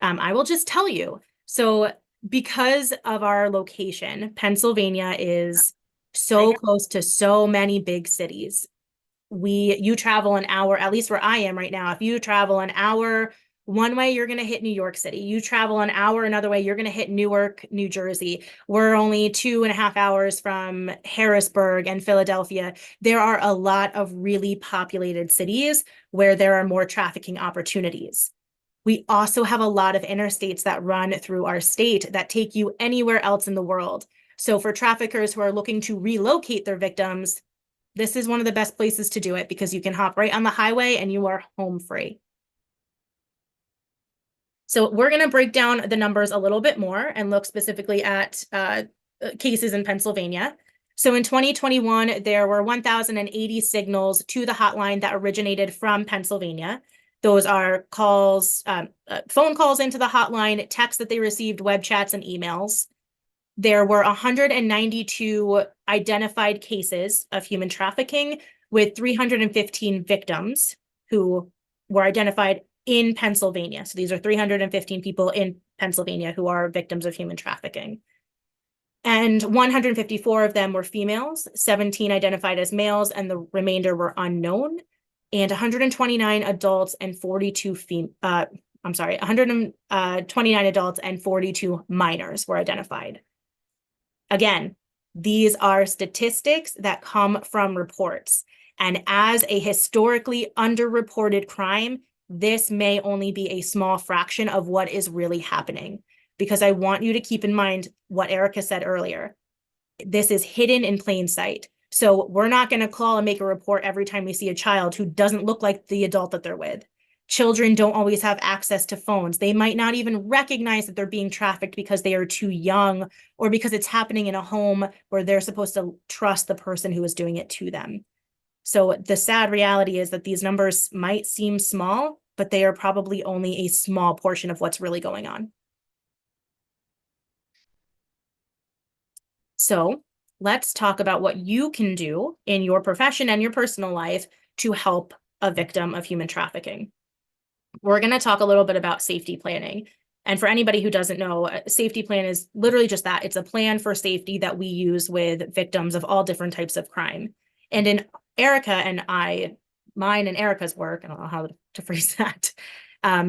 I will just tell you. So because of our location, Pennsylvania is so close to so many big cities. You travel an hour, at least where I am right now. If you travel an hour one way, you're going to hit New York City. You travel an hour another way, you're going to hit Newark, New Jersey. We're only 2.5 hours from Harrisburg and Philadelphia. There are a lot of really populated cities where there are more trafficking opportunities. We also have a lot of interstates that run through our state that take you anywhere else in the world. So for traffickers who are looking to relocate their victims, this is one of the best places to do it because you can hop right on the highway and you are home free. So we're going to break down the numbers a little bit more and look specifically at cases in Pennsylvania. So in 2021, there were 1,080 signals to the hotline that originated from Pennsylvania. Those are calls, phone calls into the hotline, texts that they received, web chats, and emails. There were 192 identified cases of human trafficking with 315 victims who were identified in Pennsylvania. So these are 315 people in Pennsylvania who are victims of human trafficking. And 154 of them were females, 17 identified as males, and the remainder were unknown. And 129 adults and 129 adults and 42 minors were identified. Again, these are statistics that come from reports. And as a historically underreported crime, this may only be a small fraction of what is really happening. Because I want you to keep in mind what Erica said earlier. This is hidden in plain sight. So we're not going to call and make a report every time we see a child who doesn't look like the adult that they're with. Children don't always have access to phones. They might not even recognize that they're being trafficked because they are too young or because it's happening in a home where they're supposed to trust the person who is doing it to them. So the sad reality is that these numbers might seem small, but they are probably only a small portion of what's really going on. So let's talk about what you can do in your profession and your personal life to help a victim of human trafficking. We're going to talk a little bit about safety planning. And for anybody who doesn't know, a safety plan is literally just that. It's a plan for safety that we use with victims of all different types of crime. And in Erica and mine and Erica's work, I don't know how to phrase that,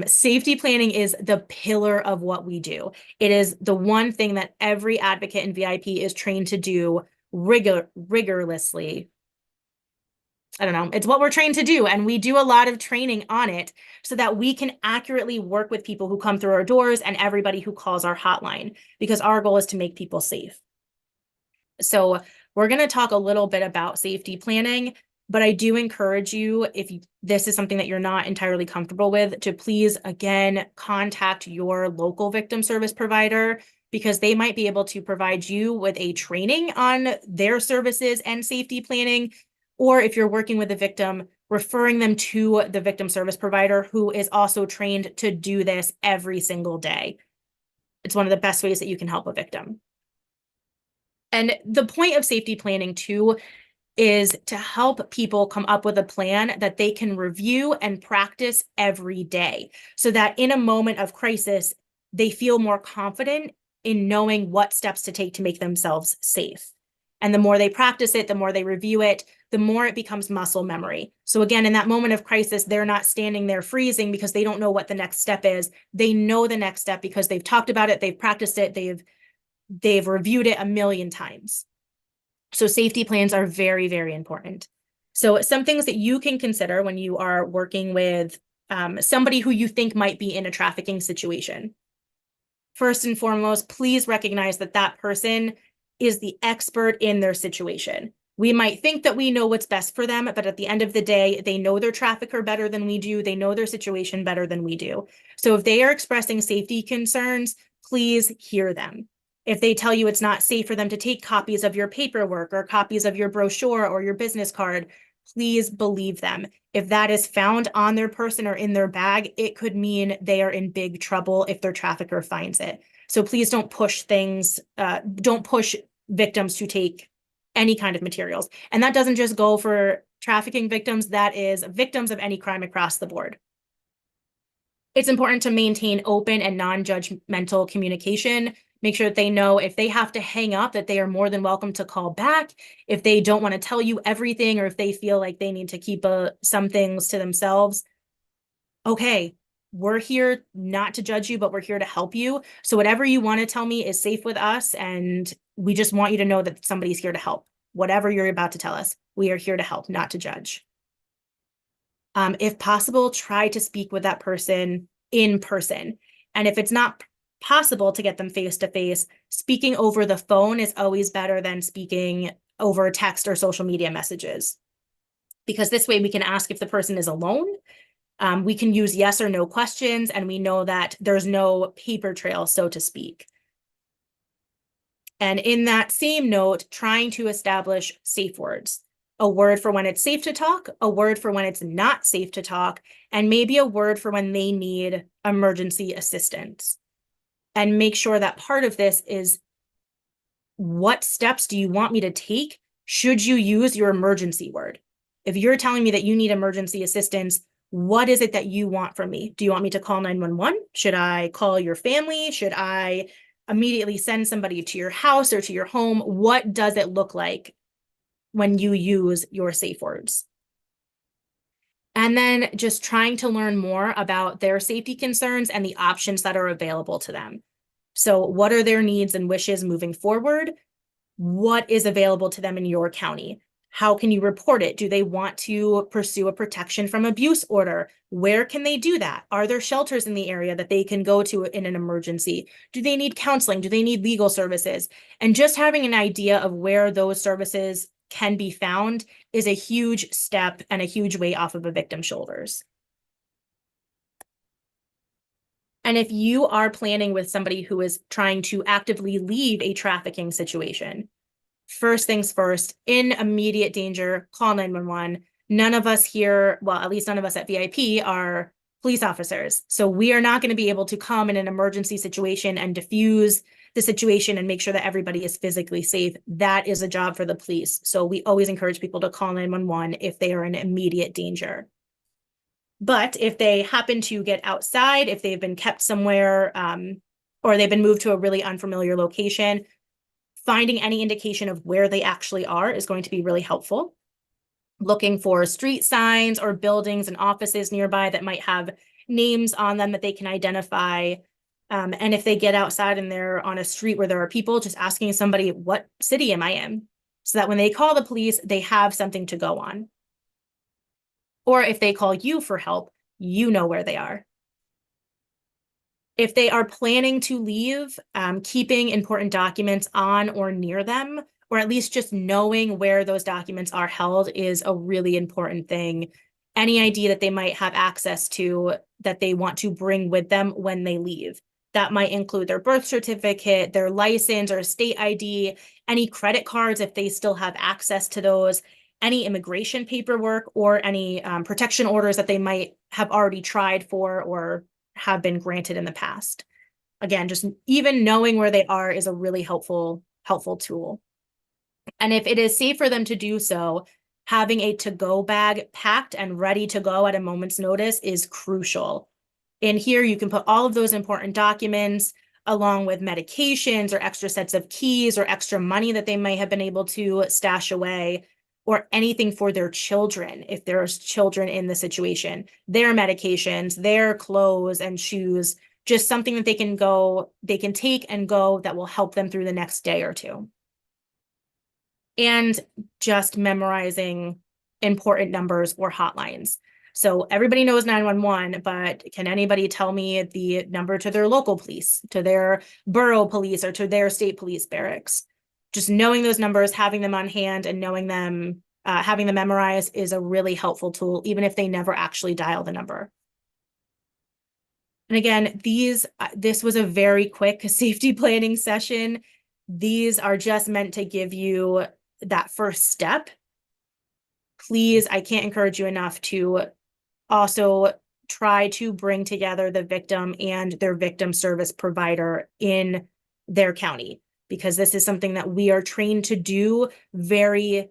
safety planning is the pillar of what we do. It is the one thing that every advocate in VIP is trained to do rigorously. I don't know. It's what we're trained to do. And we do a lot of training on it so that we can accurately work with people who come through our doors and everybody who calls our hotline, because our goal is to make people safe. So we're going to talk a little bit about safety planning, but I do encourage you, if this is something that you're not entirely comfortable with, to please, again, contact your local victim service provider, because they might be able to provide you with a training on their services and safety planning. Or if you're working with a victim, referring them to the victim service provider who is also trained to do this every single day. It's one of the best ways that you can help a victim. And the point of safety planning too is to help people come up with a plan that they can review and practice every day, so that in a moment of crisis, they feel more confident in knowing what steps to take to make themselves safe. And the more they practice it, the more they review it, the more it becomes muscle memory. So again, in that moment of crisis, they're not standing there freezing because they don't know what the next step is. They know the next step because they've talked about it, they've practiced it, they've reviewed it a million times. So safety plans are very, very important. So some things that you can consider when you are working with somebody who you think might be in a trafficking situation. First and foremost, please recognize that that person is the expert in their situation. We might think that we know what's best for them, but at the end of the day, they know their trafficker better than we do. They know their situation better than we do. So if they are expressing safety concerns, please hear them. If they tell you it's not safe for them to take copies of your paperwork or copies of your brochure or your business card, please believe them. If that is found on their person or in their bag, it could mean they are in big trouble if their trafficker finds it. So please don't push things, don't push victims to take any kind of materials. And that doesn't just go for trafficking victims, that is victims of any crime across the board. It's important to maintain open and non-judgmental communication. Make sure that they know if they have to hang up, that they are more than welcome to call back. If they don't want to tell you everything, or if they feel like they need to keep some things to themselves, okay, we're here not to judge you, but we're here to help you. So whatever you want to tell me is safe with us, and we just want you to know that somebody's here to help. Whatever you're about to tell us, we are here to help, not to judge. If possible, try to speak with that person in person. And if it's not possible to get them face to face, speaking over the phone is always better than speaking over text or social media messages. Because this way we can ask if the person is alone. We can use yes or no questions, and we know that there's no paper trail, so to speak. And in that same note, trying to establish safe words. A word for when it's safe to talk, a word for when it's not safe to talk, and maybe a word for when they need emergency assistance. And make sure that part of this is, what steps do you want me to take should you use your emergency word? If you're telling me that you need emergency assistance, what is it that you want from me? Do you want me to call 911? Should I call your family? Should I immediately send somebody to your house or to your home? What does it look like when you use your safe words? And then just trying to learn more about their safety concerns and the options that are available to them. So what are their needs and wishes moving forward? What is available to them in your county? How can you report it? Do they want to pursue a protection from abuse order? Where can they do that? Are there shelters in the area that they can go to in an emergency? Do they need counseling? Do they need legal services? And just having an idea of where those services can be found is a huge step and a huge weight off of a victim's shoulders. And if you are planning with somebody who is trying to actively leave a trafficking situation, first things first, in immediate danger, call 911. None of us here, well, at least none of us at VIP are police officers. So we are not going to be able to come in an emergency situation and diffuse the situation and make sure that everybody is physically safe. That is a job for the police. So we always encourage people to call 911 if they are in immediate danger. But if they happen to get outside, if they've been kept somewhere, or they've been moved to a really unfamiliar location, finding any indication of where they actually are is going to be really helpful. Looking for street signs or buildings and offices nearby that might have names on them that they can identify. And if they get outside and they're on a street where there are people, just asking somebody, what city am I in? So that when they call the police, they have something to go on. Or if they call you for help, you know where they are. If they are planning to leave, keeping important documents on or near them, or at least just knowing where those documents are held, is a really important thing. Any ID that they might have access to that they want to bring with them when they leave. That might include their birth certificate, their license or state ID, any credit cards if they still have access to those, any immigration paperwork, or any protection orders that they might have already tried for or have been granted in the past. Again, just even knowing where they are is a really helpful tool. And if it is safe for them to do so, having a to-go bag packed and ready to go at a moment's notice is crucial. In here, you can put all of those important documents along with medications or extra sets of keys or extra money that they may have been able to stash away, or anything for their children, if there's children in the situation, their medications, their clothes and shoes, just something that they can take and go that will help them through the next day or two. And just memorizing important numbers or hotlines. So everybody knows 911, but can anybody tell me the number to their local police, to their borough police, or to their state police barracks? just knowing those numbers, having them on hand and knowing them, having them memorized is a really helpful tool, even if they never actually dial the number. And again, this was a very quick safety planning session. These are just meant to give you that first step. Please, I can't encourage you enough to also try to bring together the victim and their victim service provider in their county, because this is something that we are trained to do very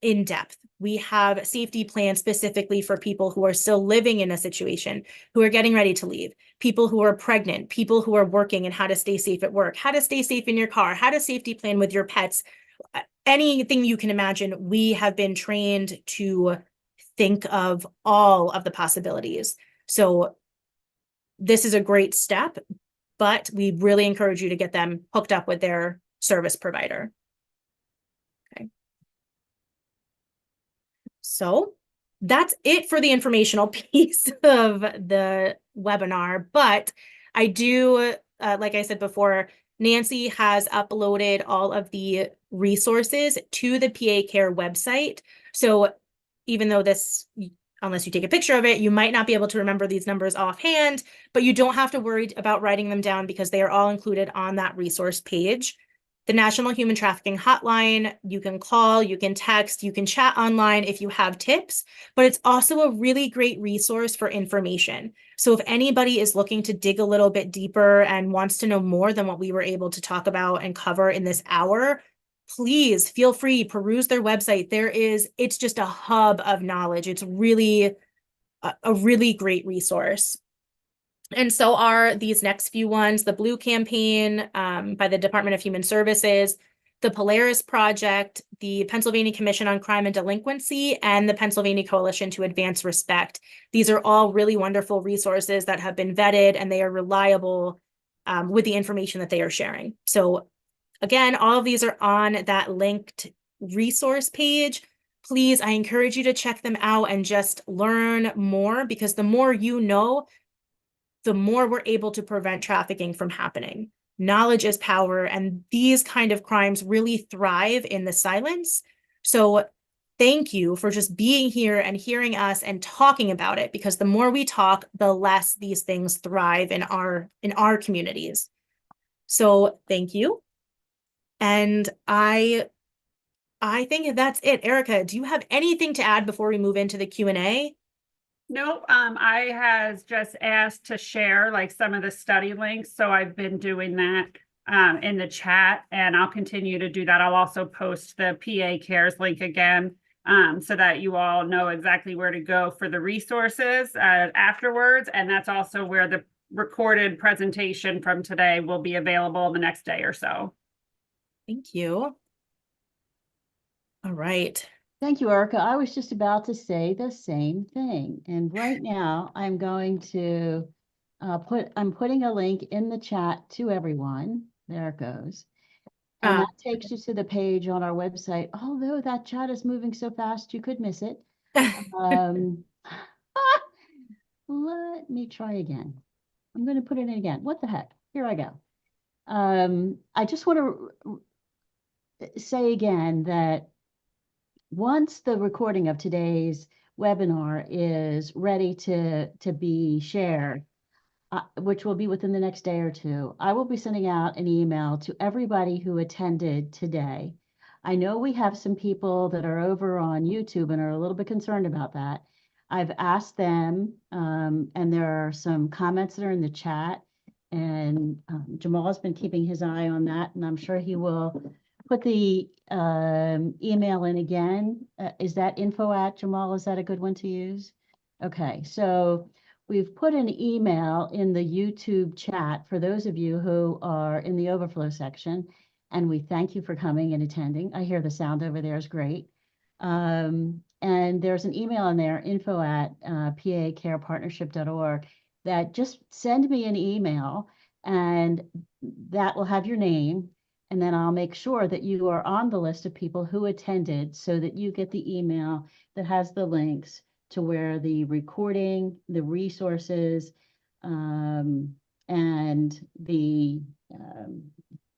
in depth. We have safety plans specifically for people who are still living in a situation, who are getting ready to leave, people who are pregnant, people who are working, and how to stay safe at work, how to stay safe in your car, how to safety plan with your pets. Anything you can imagine, we have been trained to think of all of the possibilities. So this is a great step, but we really encourage you to get them hooked up with their service provider. Okay. So that's it for the informational piece of the webinar, but I do, like I said before, Nancy has uploaded all of the resources to the PA Care website. So even though this, unless you take a picture of it, you might not be able to remember these numbers offhand, but you don't have to worry about writing them down because they are all included on that resource page. The National Human Trafficking Hotline, you can call, you can text, you can chat online if you have tips, but it's also a really great resource for information. So if anybody is looking to dig a little bit deeper and wants to know more than what we were able to talk about and cover in this hour, please feel free, peruse their website. It's just a hub of knowledge. It's really a really great resource. And so are these next few ones: the Blue Campaign by the Department of Human Services, the Polaris Project, the Pennsylvania Commission on Crime and Delinquency, and the Pennsylvania Coalition to Advance Respect. These are all really wonderful resources that have been vetted, and they are reliable with the information that they are sharing. So again, all of these are on that linked resource page. Please, I encourage you to check them out and just learn more, because the more you know, the more we're able to prevent trafficking from happening. Knowledge is power, and these kind of crimes really thrive in the silence. So thank you for just being here and hearing us and talking about it, because the more we talk, the less these things thrive in our communities. So thank you. And I think that's it. Erica, do you have anything to add before we move into the Q&A? No, I has just asked to share like some of the study links. So I've been doing that in the chat, and I'll continue to do that. I'll also post the PA Cares link again so that you all know exactly where to go for the resources afterwards. And that's also where the recorded presentation from today will be available the next day or so. Thank you. All right. Thank you, Erica. I was just about to say the same thing. And right now I'm going to I'm putting a link in the chat to everyone. There it goes. And that takes you to the page on our website. Although that chat is moving so fast, you could miss it. Let me try again. I'm going to put it in again. What the heck? Here I go. I just want to say again that once the recording of today's webinar is ready to be shared, which will be within the next day or two, I will be sending out an email to everybody who attended today. I know we have some people that are over on YouTube and are a little bit concerned about that. I've asked them, and there are some comments that are in the chat, and Jamal has been keeping his eye on that, and I'm sure he will put the email in again. Is that info@Jamal? Is that a good one to use? Okay, so we've put an email in the YouTube chat for those of you who are in the overflow section, and we thank you for coming and attending. I hear the sound over there is great. And there's an email in there, info@pacarepartnership.org, that just send me an email, and that will have your name. And then I'll make sure that you are on the list of people who attended, so that you get the email that has the links to where the recording, the resources, and the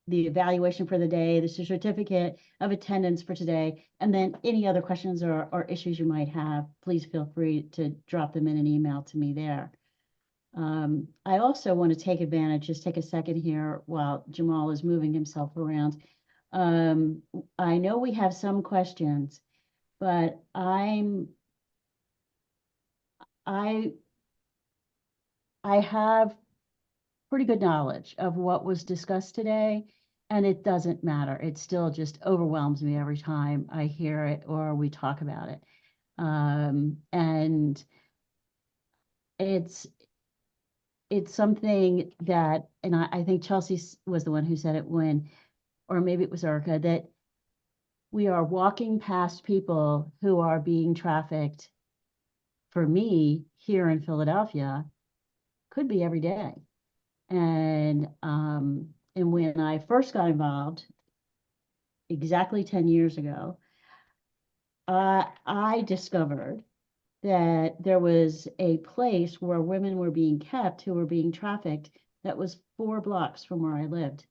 the evaluation for the day, the certificate of attendance for today, and then any other questions or issues you might have, please feel free to drop them in an email to me there. I also want to take advantage, just take a second here while Jamal is moving himself around. I know we have some questions, but I have pretty good knowledge of what was discussed today, and it doesn't matter. It still just overwhelms me every time I hear it or we talk about it. And it's something that, and I think Chelsea was the one who said it when, or maybe it was Erica, that we are walking past people who are being trafficked. For me, here in Philadelphia, could be every day. And when I first got involved, exactly 10 years ago, I discovered that there was a place where women were being kept who were being trafficked that was 4 blocks from where I lived.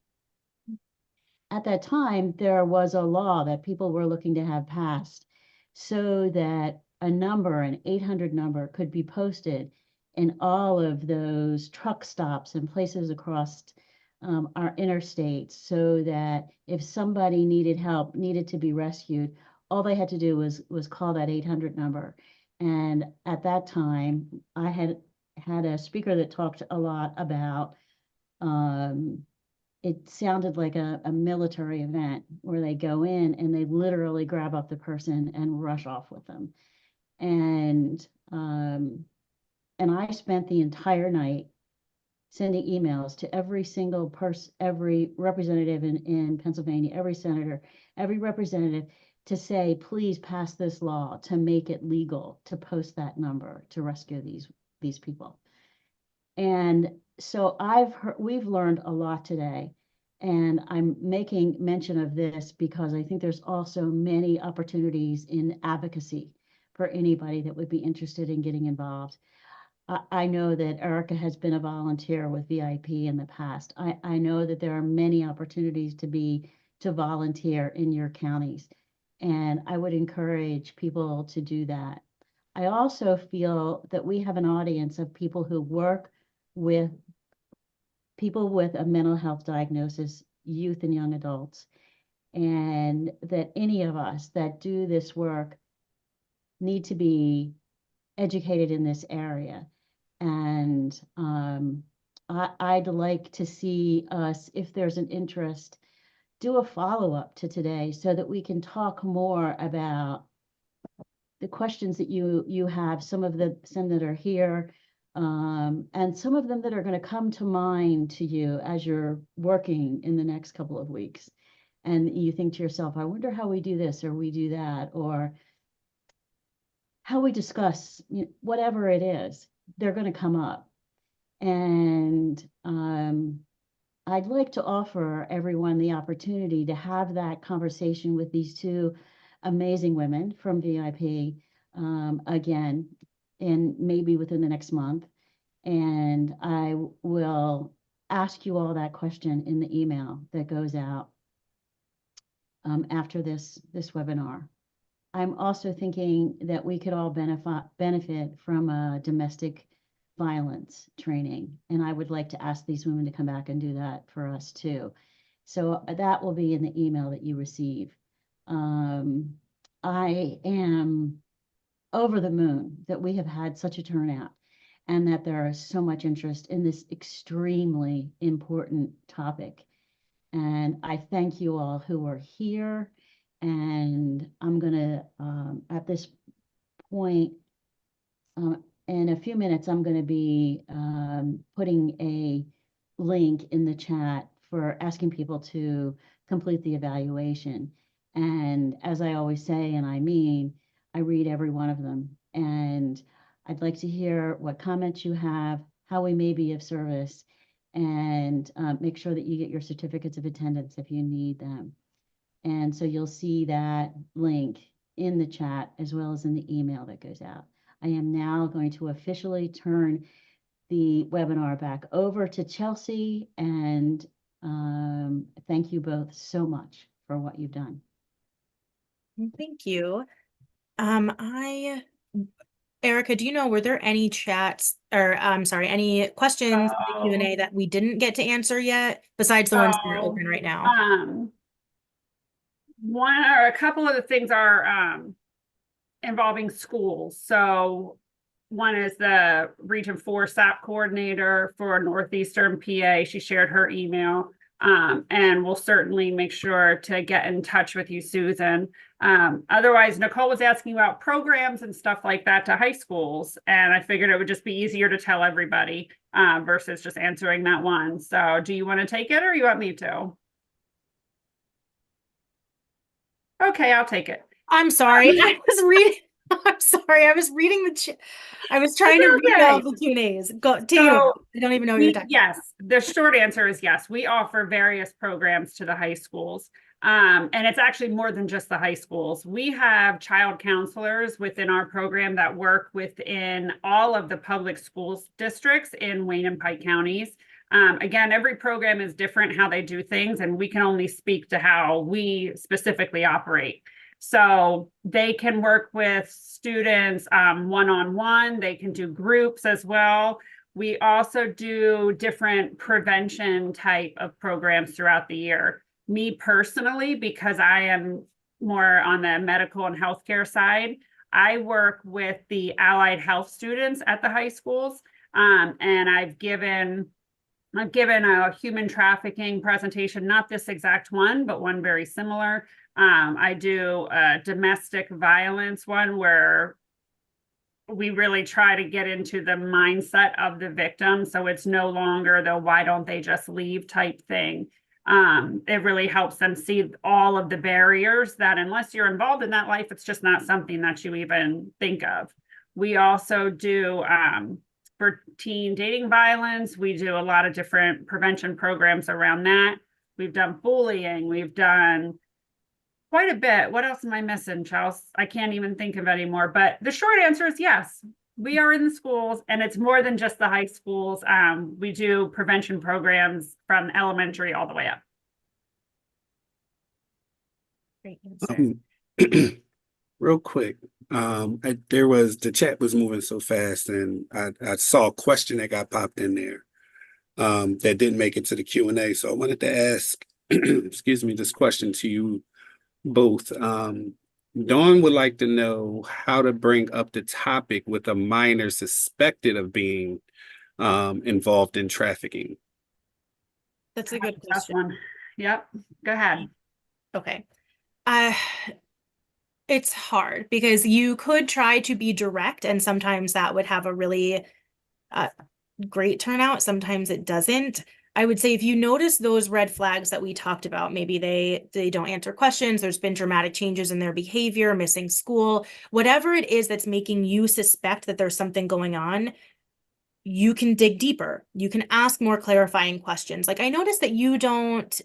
At that time, there was a law that people were looking to have passed so that a number, an 800 number, could be posted in all of those truck stops and places across our interstates, so that if somebody needed help, needed to be rescued, all they had to do was call that 800 number. And at that time, I had a speaker that talked a lot about it sounded like a military event where they go in and they literally grab up the person and rush off with them. And I spent the entire night sending emails to every single person, every representative in Pennsylvania, every senator, every representative, to say, please pass this law to make it legal to post that number to rescue these people. And so we've learned a lot today, and I'm making mention of this because I think there's also many opportunities in advocacy for anybody that would be interested in getting involved. I know that Erica has been a volunteer with VIP in the past. I know that there are many opportunities to volunteer in your counties, and I would encourage people to do that. I also feel that we have an audience of people who work with people with a mental health diagnosis, youth and young adults, and that any of us that do this work need to be educated in this area. And I'd like to see us, if there's an interest, do a follow-up to today so that we can talk more about the questions that you have, some that are here, and some of them that are going to come to mind to you as you're working in the next couple of weeks. And you think to yourself, I wonder how we do this or we do that, or how we discuss, whatever it is, they're going to come up. And I'd like to offer everyone the opportunity to have that conversation with these 2 amazing women from VIP again, and maybe within the next month. And I will ask you all that question in the email that goes out after this webinar. I'm also thinking that we could all benefit from a domestic violence training, and I would like to ask these women to come back and do that for us too. So that will be in the email that you receive. I am over the moon that we have had such a turnout and that there is so much interest in this extremely important topic. And I thank you all who are here. And I'm going to, at this point, in a few minutes, I'm going to be putting a link in the chat for asking people to complete the evaluation. And as I always say, and I mean, I read every one of them. And I'd like to hear what comments you have, how we may be of service, and make sure that you get your certificates of attendance if you need them. And so you'll see that link in the chat as well as in the email that goes out. I am now going to officially turn the webinar back over to Chelsea, and thank thank you both so much for what you've done. Thank you. Erica, do you know, were there any chats or I'm sorry, any questions in the Q&A that we didn't get to answer yet, besides the ones that are open right now? One or a couple of the things are involving schools. So one is the Region 4 SAP coordinator for Northeastern PA. She shared her email. And we'll certainly make sure to get in touch with you, Susan. Otherwise, Nicole was asking about programs and stuff like that to high schools. And I figured it would just be easier to tell everybody versus just answering that one. So do you want to take it or you want me to? Okay, I'll take it. I'm sorry. I was reading. I'm sorry. I was reading the chat. I was trying to read all the Q&As. Go take it over. I don't even know what you're talking about. Yes, the short answer is yes. We offer various programs to the high schools. And it's actually more than just the high schools. We have child counselors within our program that work within all of the public schools districts in Wayne and Pike counties. Again, every program is different how they do things, and we can only speak to how we specifically operate. So they can work with students one-on-one. They can do groups as well. We also do different prevention type of programs throughout the year. Me personally, because I am more on the medical and healthcare side, I work with the allied health students at the high schools. And I've given a human trafficking presentation, not this exact one, but one very similar. I do a domestic violence one where we really try to get into the mindset of the victim. So it's no longer the why don't they just leave type thing. It really helps them see all of the barriers that unless you're involved in that life, it's just not something that you even think of. We also do for teen dating violence, we do a lot of different prevention programs around that. We've done bullying, we've done quite a bit. What else am I missing, Charles? I can't even think of any more, but the short answer is yes. We are in the schools, and it's more than just the high schools. We do prevention programs from elementary all the way up. Great answer. Real quick, the chat was moving so fast, and I saw a question that got popped in there that didn't make it to the Q&A. So I wanted to ask, excuse me, this question to you both. Dawn would like to know how to bring up the topic with a minor suspected of being involved in trafficking. That's a good That's question. one. Yep. Go ahead. Okay. It's hard because you could try to be direct, and sometimes that would have a really great turnout. Sometimes it doesn't. I would say if you notice those red flags that we talked about, maybe they don't answer questions, there's been dramatic changes in their behavior, missing school, whatever it is that's making you suspect that there's something going on, you can dig deeper. You can ask more clarifying questions. Like, I noticed that you don't,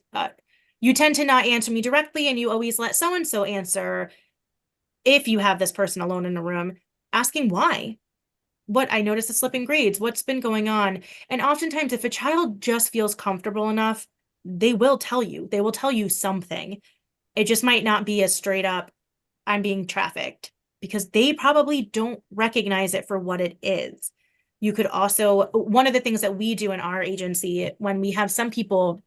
you tend to not answer me directly, and you always let so-and-so answer. If you have this person alone in a room, asking why. What I noticed the slipping grades, what's been going on. And oftentimes if a child just feels comfortable enough, they will tell you something. It just might not be a straight up, I'm being trafficked, because they probably don't recognize it for what it is. You could also, one of the things that we do in our agency, when we have some people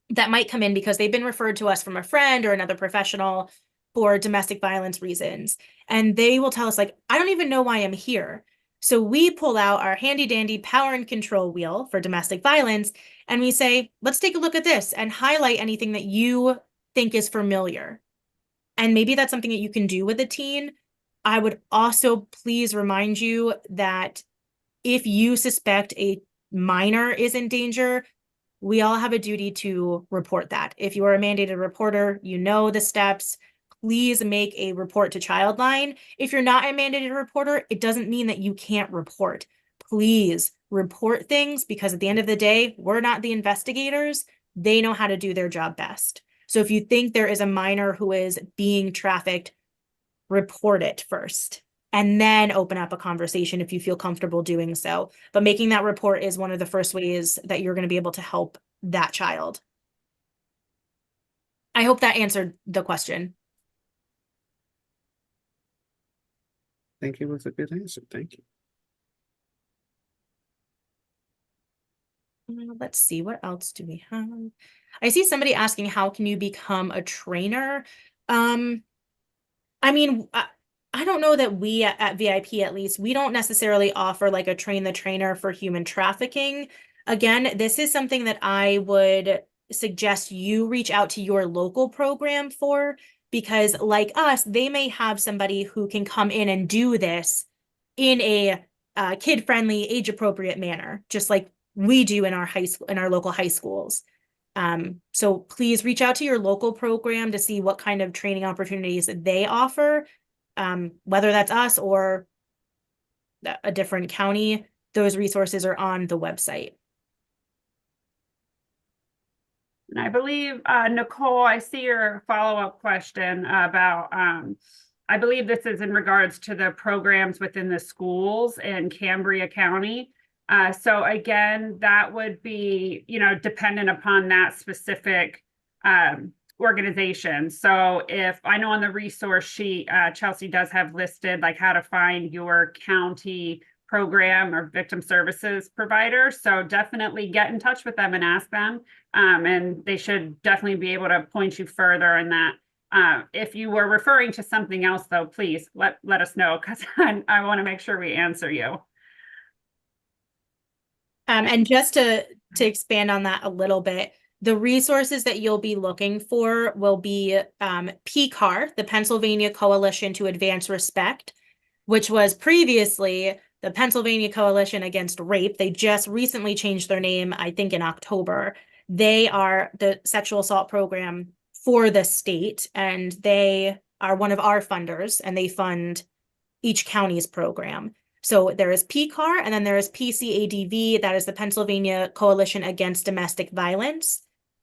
that might come in because they've been referred to us from a friend or another professional for domestic violence reasons, and they will tell us, like, I don't even know why I'm here. So we pull out our handy dandy power and control wheel for domestic violence, and we say, let's take a look at this and highlight anything that you think is familiar. And maybe that's something that you can do with a teen. I would also please remind you that if you suspect a minor is in danger, we all have a duty to report that. If you are a mandated reporter, you know the steps. Please make a report to Childline. If you're not a mandated reporter, it doesn't mean that you can't report. Please report things, because at the end of the day, we're not the investigators. They know how to do their job best. So if you think there is a minor who is being trafficked, report it first, and then open up a conversation if you feel comfortable doing so. But making that report is one of the first ways that you're going to be able to help that child. I hope that answered the question. I think it was a good answer. Thank you. Let's see, what else do we have? I see somebody asking, how can you become a trainer? I mean, I don't know that we at VIP, at least, we don't necessarily offer like a train the trainer for human trafficking. Again, this is something that I would suggest you reach out to your local program for, because like us, they may have somebody who can come in and do this in a kid-friendly, age-appropriate manner, just like we do in our high school, in our local high schools. So please reach out to your local program to see what kind of training opportunities they offer, whether that's us or a different county. Those resources are on the website. And I believe, Nicole, I see your follow-up question about, I believe this is in regards to the programs within the schools in Cambria County. So again, that would be, dependent upon that specific organization. So if I know on the resource sheet, Chelsea does have listed like how to find your county program or victim services provider. So definitely get in touch with them and ask them. And they should definitely be able to point you further in that. If you were referring to something else, though, please let us know, because I want to make sure we answer you. And just to expand on that a little bit, the resources that you'll be looking for will be PCAR, the Pennsylvania Coalition to Advance Respect, which was previously the Pennsylvania Coalition Against Rape. They just recently changed their name, I think in October. They are the sexual assault program for the state, and they are one of our funders, and they fund each county's program. So there is PCAR, and then there is PCADV, that is the Pennsylvania Coalition Against Domestic Violence.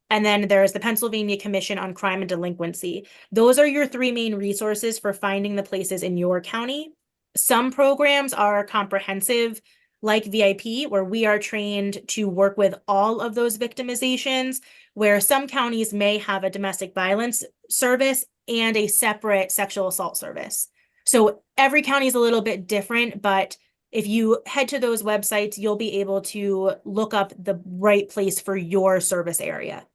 And then there is the Pennsylvania Commission on Crime and Delinquency. Those are your three main resources for finding the places in your county. Some programs are comprehensive, like VIP, where we are trained to work with all of those victimizations, where some counties may have a domestic violence service and a separate sexual assault service. So every county is a little bit different, but if you head to those websites, you'll be able to look up the right place for your service area.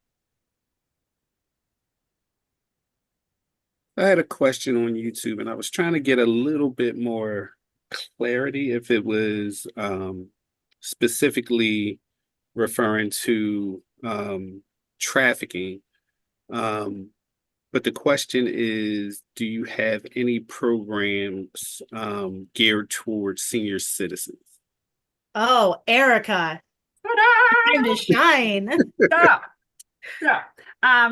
I had a question on YouTube and I was trying to get a little bit more clarity if it was specifically referring to trafficking. But the question is, do you have any programs geared towards senior citizens? Oh, Erica, time to shine.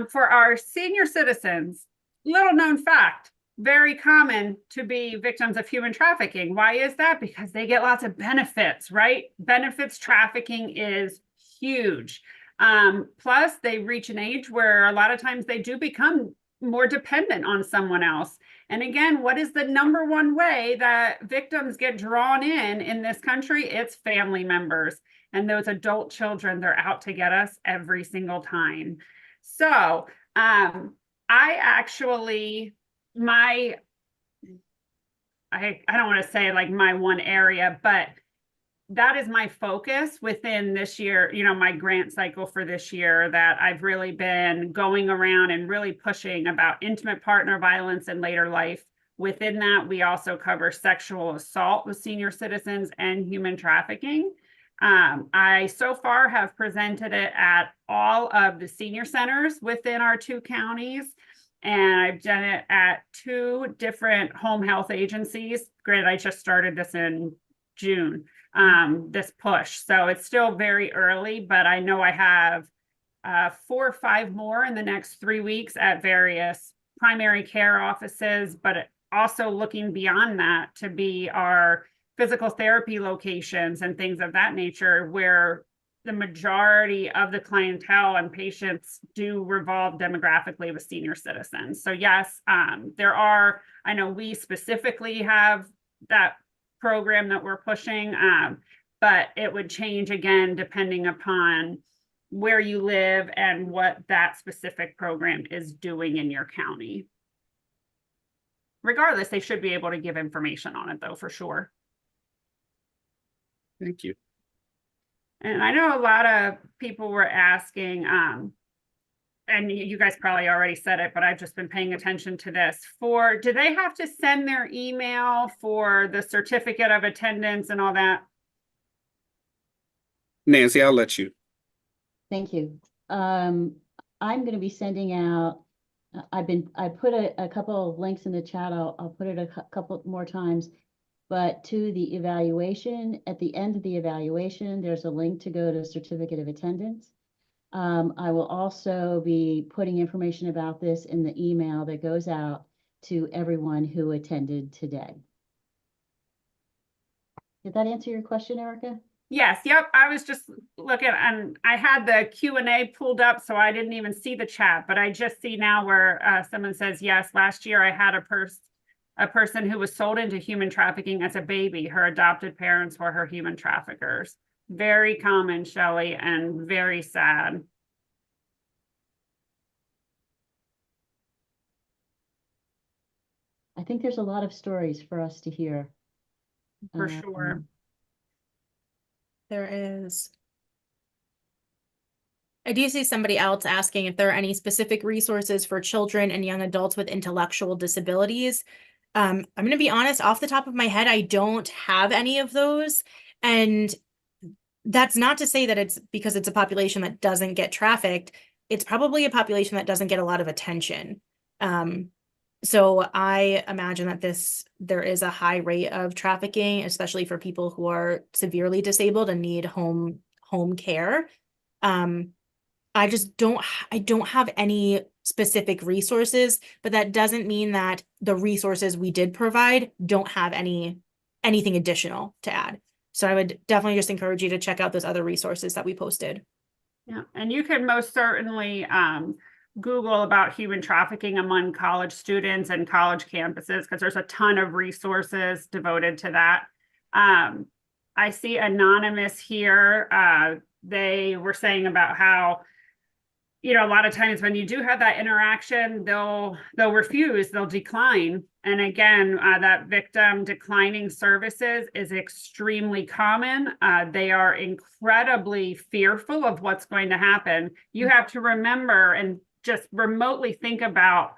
For our senior citizens, little known fact, very common to be victims of human trafficking. Why is that? Because they get lots of benefits, right? Benefits trafficking is huge. Plus, they reach an age where a lot of times they do become more dependent on someone else. And again, what is the number one way that victims get drawn in this country? It's family members. And those adult children, they're out to get us every single time. So I actually, I don't want to say like my one area, but that is my focus within this year, my grant cycle for this year, that I've really been going around and really pushing about intimate partner violence in later life. Within that, we also cover sexual assault with senior citizens and human trafficking. I so far have presented it at all of the senior centers within our 2 counties. And I've done it at 2 different home health agencies. Granted, I just started this in June, this push. So it's still very early, but I know I have 4 or 5 more in the next 3 weeks at various primary care offices, but also looking beyond that to be our physical therapy locations and things of that nature, where the majority of the clientele and patients do revolve demographically with senior citizens. So yes, I know we specifically have that program that we're pushing, but it would change again depending upon where you live and what that specific program is doing in your county. Regardless, they should be able to give information on it though, for sure. Thank you. And I know a lot of people were asking, and you guys probably already said it, but I've just been paying attention to this. Do they have to send their email for the certificate of attendance and all that? Nancy, I'll let you. Thank you. I'm going to be sending out, I put a couple of links in the chat. I'll put it a couple more times, but to the evaluation, at the end of the evaluation, there's a link to go to certificate of attendance. I will also be putting information about this in the email that goes out to everyone who attended today. Did that answer your question, Erica? Yes, yep. I was just looking and I had the Q&A pulled up, so I didn't even see the chat, but I just see now where someone says, yes, last year I had a person who was sold into human trafficking as a baby. Her adopted parents were her human traffickers. Very common, Shelley, and very sad. I think there's a lot of stories for us to hear. For sure. There is. I do see somebody else asking if there are any specific resources for children and young adults with intellectual disabilities. I'm going to be honest, off the top of my head, I don't have any of those. And that's not to say that it's because it's a population that doesn't get trafficked. It's probably a population that doesn't get a lot of attention. So I imagine that there is a high rate of trafficking, especially for people who are severely disabled and need home care. I don't have any specific resources, but that doesn't mean that the resources we did provide don't have anything additional to add. So I would definitely just encourage you to check out those other resources that we posted. Yeah, and you can most certainly Google about human trafficking among college students and college campuses, because there's a ton of resources devoted to that. I see Anonymous here. They were saying about how, you know, a lot of times when you do have that interaction, they'll refuse, they'll decline. And again, that victim declining services is extremely common. They are incredibly fearful of what's going to happen. You have to remember and just remotely think about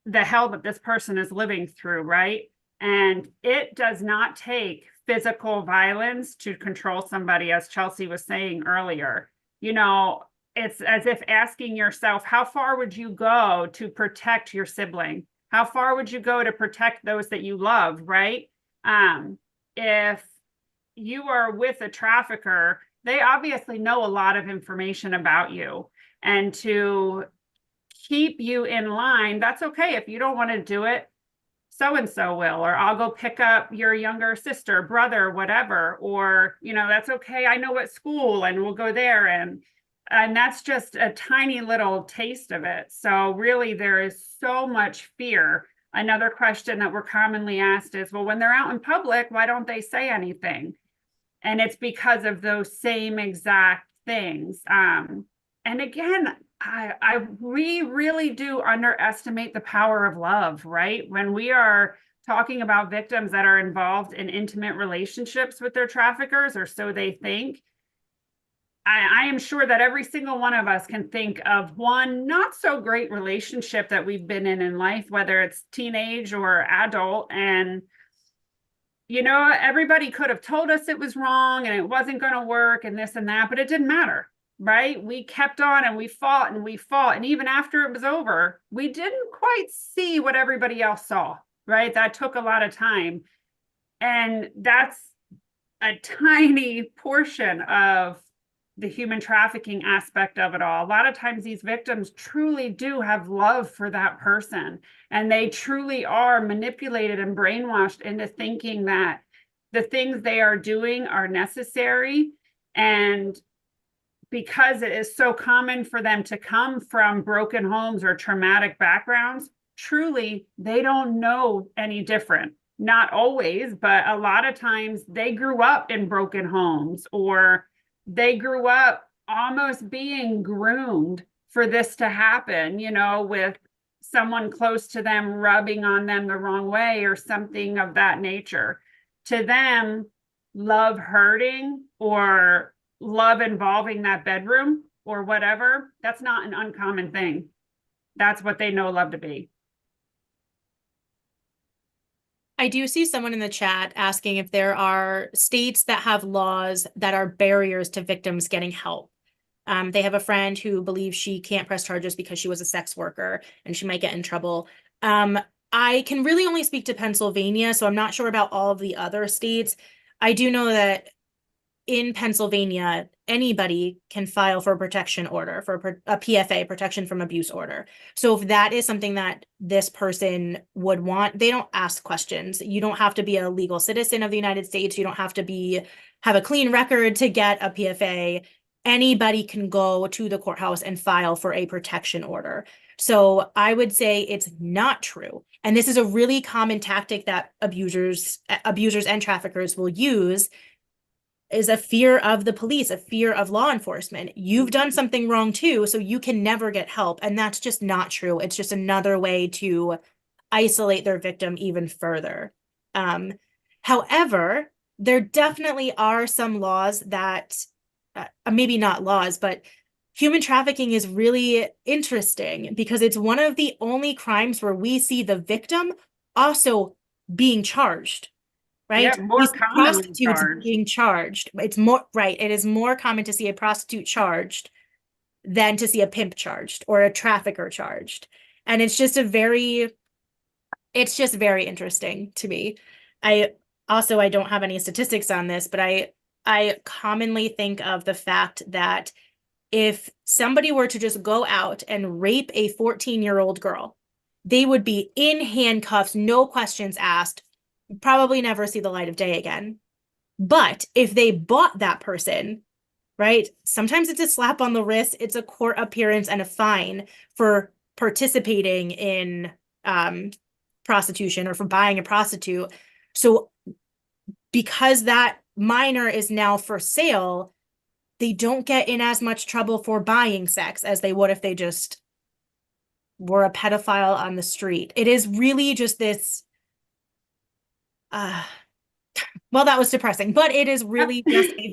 the hell that this person is living through, right? And it does not take physical violence to control somebody, as Chelsea was saying earlier. You know, it's as if asking yourself, how far would you go to protect your sibling? How far would you go to protect those that you love, right? If you are with a trafficker, they obviously know a lot of information about you. And to keep you in line, that's okay. If you don't want to do it, so-and-so will, or I'll go pick up your younger sister, brother, whatever, or, you know, that's okay. I know what school and we'll go there. And that's just a tiny little taste of it. So really there is so much fear. Another question that we're commonly asked is, well, when they're out in public, why don't they say anything? And it's because of those same exact things. And again, we really do underestimate the power of love, right? When we are talking about victims that are involved in intimate relationships with their traffickers, or so they think, I am sure that every single one of us can think of one not so great relationship that we've been in life, whether it's teenage or adult. And, you know, everybody could have told us it was wrong and it wasn't going to work and this and that, but it didn't matter. Right? We kept on and we fought and we fought. And even after it was over, we didn't quite see what everybody else saw, right? That took a lot of time. And that's a tiny portion of the human trafficking aspect of it all. A lot of times these victims truly do have love for that person. And they truly are manipulated and brainwashed into thinking that the things they are doing are necessary. And because it is so common for them to come from broken homes or traumatic backgrounds, truly, they don't know any different. Not always, but a lot of times they grew up in broken homes, or they grew up almost being groomed for this to happen, you know, with someone close to them rubbing on them the wrong way or something of that nature. To them, love hurting or love involving that bedroom or whatever, that's not an uncommon thing. That's what they know love to be. I do see someone in the chat asking if there are states that have laws that are barriers to victims getting help. They have a friend who believes she can't press charges because she was a sex worker and she might get in trouble. I can really only speak to Pennsylvania, so I'm not sure about all of the other states. I do know that in Pennsylvania, anybody can file for a protection order, for a PFA, protection from abuse order. So if that is something that this person would want, they don't ask questions. You don't have to be a legal citizen of the United States. You don't have to have a clean record to get a PFA. Anybody can go to the courthouse and file for a protection order. So I would say it's not true. And this is a really common tactic that abusers and traffickers will use, is a fear of the police, a fear of law enforcement. You've done something wrong too, so you can never get help. And that's just not true. It's just another way to isolate their victim even further. However, there definitely are some laws that, maybe not laws, but human trafficking is really interesting because it's one of the only crimes where we see the victim also being charged. Right? Yeah, more We see commonly prostitutes charged. being charged. It's more, right. It is more common to see a prostitute charged than to see a pimp charged or a trafficker charged. And it's just very interesting to me. I don't have any statistics on this, but I commonly think of the fact that if somebody were to just go out and rape a 14-year-old girl, they would be in handcuffs, no questions asked, probably never see the light of day again. But if they bought that person, right, sometimes it's a slap on the wrist, it's a court appearance and a fine for participating in prostitution or for buying a prostitute. So because that minor is now for sale, they don't get in as much trouble for buying sex as they would if they just were a pedophile on the street. It is really just this well, that was depressing, but it is really just a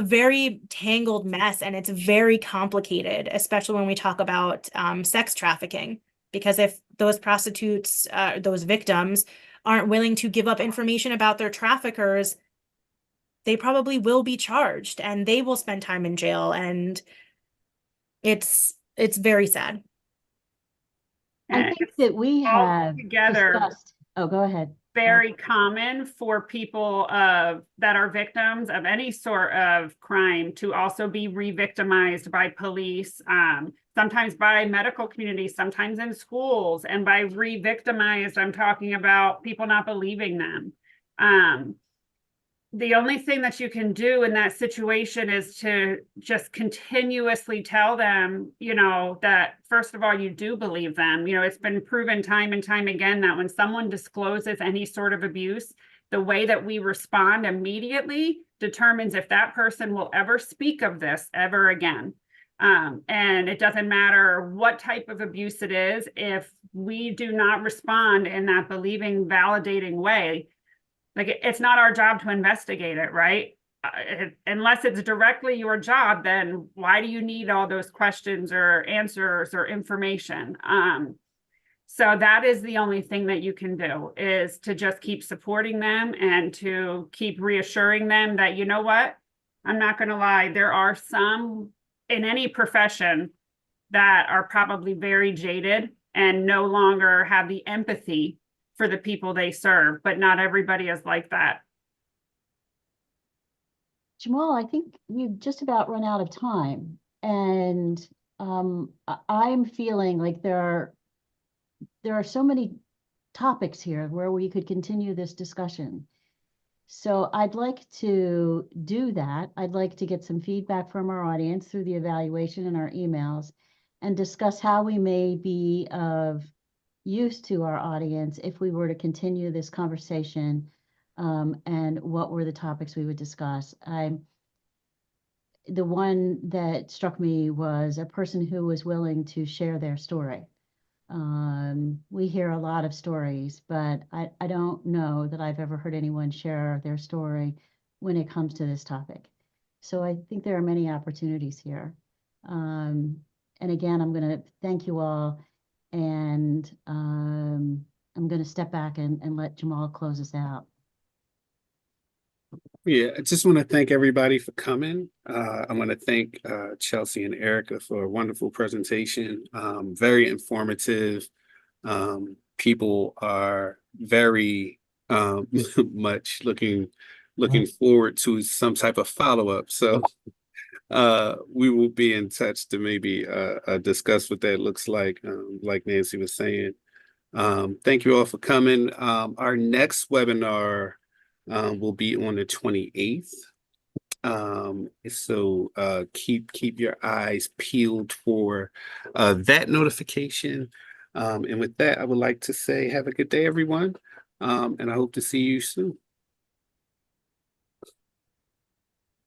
very tangled mess, and it's very complicated, especially when we talk about sex trafficking, because if those prostitutes, those victims aren't willing to give up information about their traffickers, they probably will be charged and they will spend time in jail, and it's very sad. I think that we have together discussed, oh, go ahead. very common for people that are victims of any sort of crime to also be re-victimized by police, sometimes by medical communities, sometimes in schools. And by re-victimized, I'm talking about people not believing them. The only thing that you can do in that situation is to just continuously tell them, you know, that first of all, you do believe them. You know, it's been proven time and time again that when someone discloses any sort of abuse, the way that we respond immediately determines if that person will ever speak of this ever again. And it doesn't matter what type of abuse it is, if we do not respond in that believing, validating way, like it's not our job to investigate it, right? Unless it's directly your job, then why do you need all those questions or answers or information? So that is the only thing that you can do, is to just keep supporting them and to keep reassuring them that, you know what, I'm not going to lie, there are some in any profession that are probably very jaded and no longer have the empathy for the people they serve, but not everybody is like that. Jamal, I think we've just about run out of time, and I'm feeling like there are so many topics here where we could continue this discussion. So I'd like to do that. I'd like to get some feedback from our audience through the evaluation and our emails, and discuss how we may be of use to our audience if we were to continue this conversation, and what were the topics we would discuss. the one that struck me was a person who was willing to share their story. We hear a lot of stories, but I don't know that I've ever heard anyone share their story when it comes to this topic. So I think there are many opportunities here. And again, I'm going to thank you all, and I'm going to step back and let Jamal close us out. Yeah, I just want to thank everybody for coming. I want to thank Chelsea and Erica for a wonderful presentation. Very informative. People are very much looking forward to some type of follow-up. So we will be in touch to maybe discuss what that looks like Nancy was saying. Thank you all for coming. Our next webinar will be on the 28th. So keep your eyes peeled for that notification. And with that, I would like to say have a good day, everyone. And I hope to see you soon.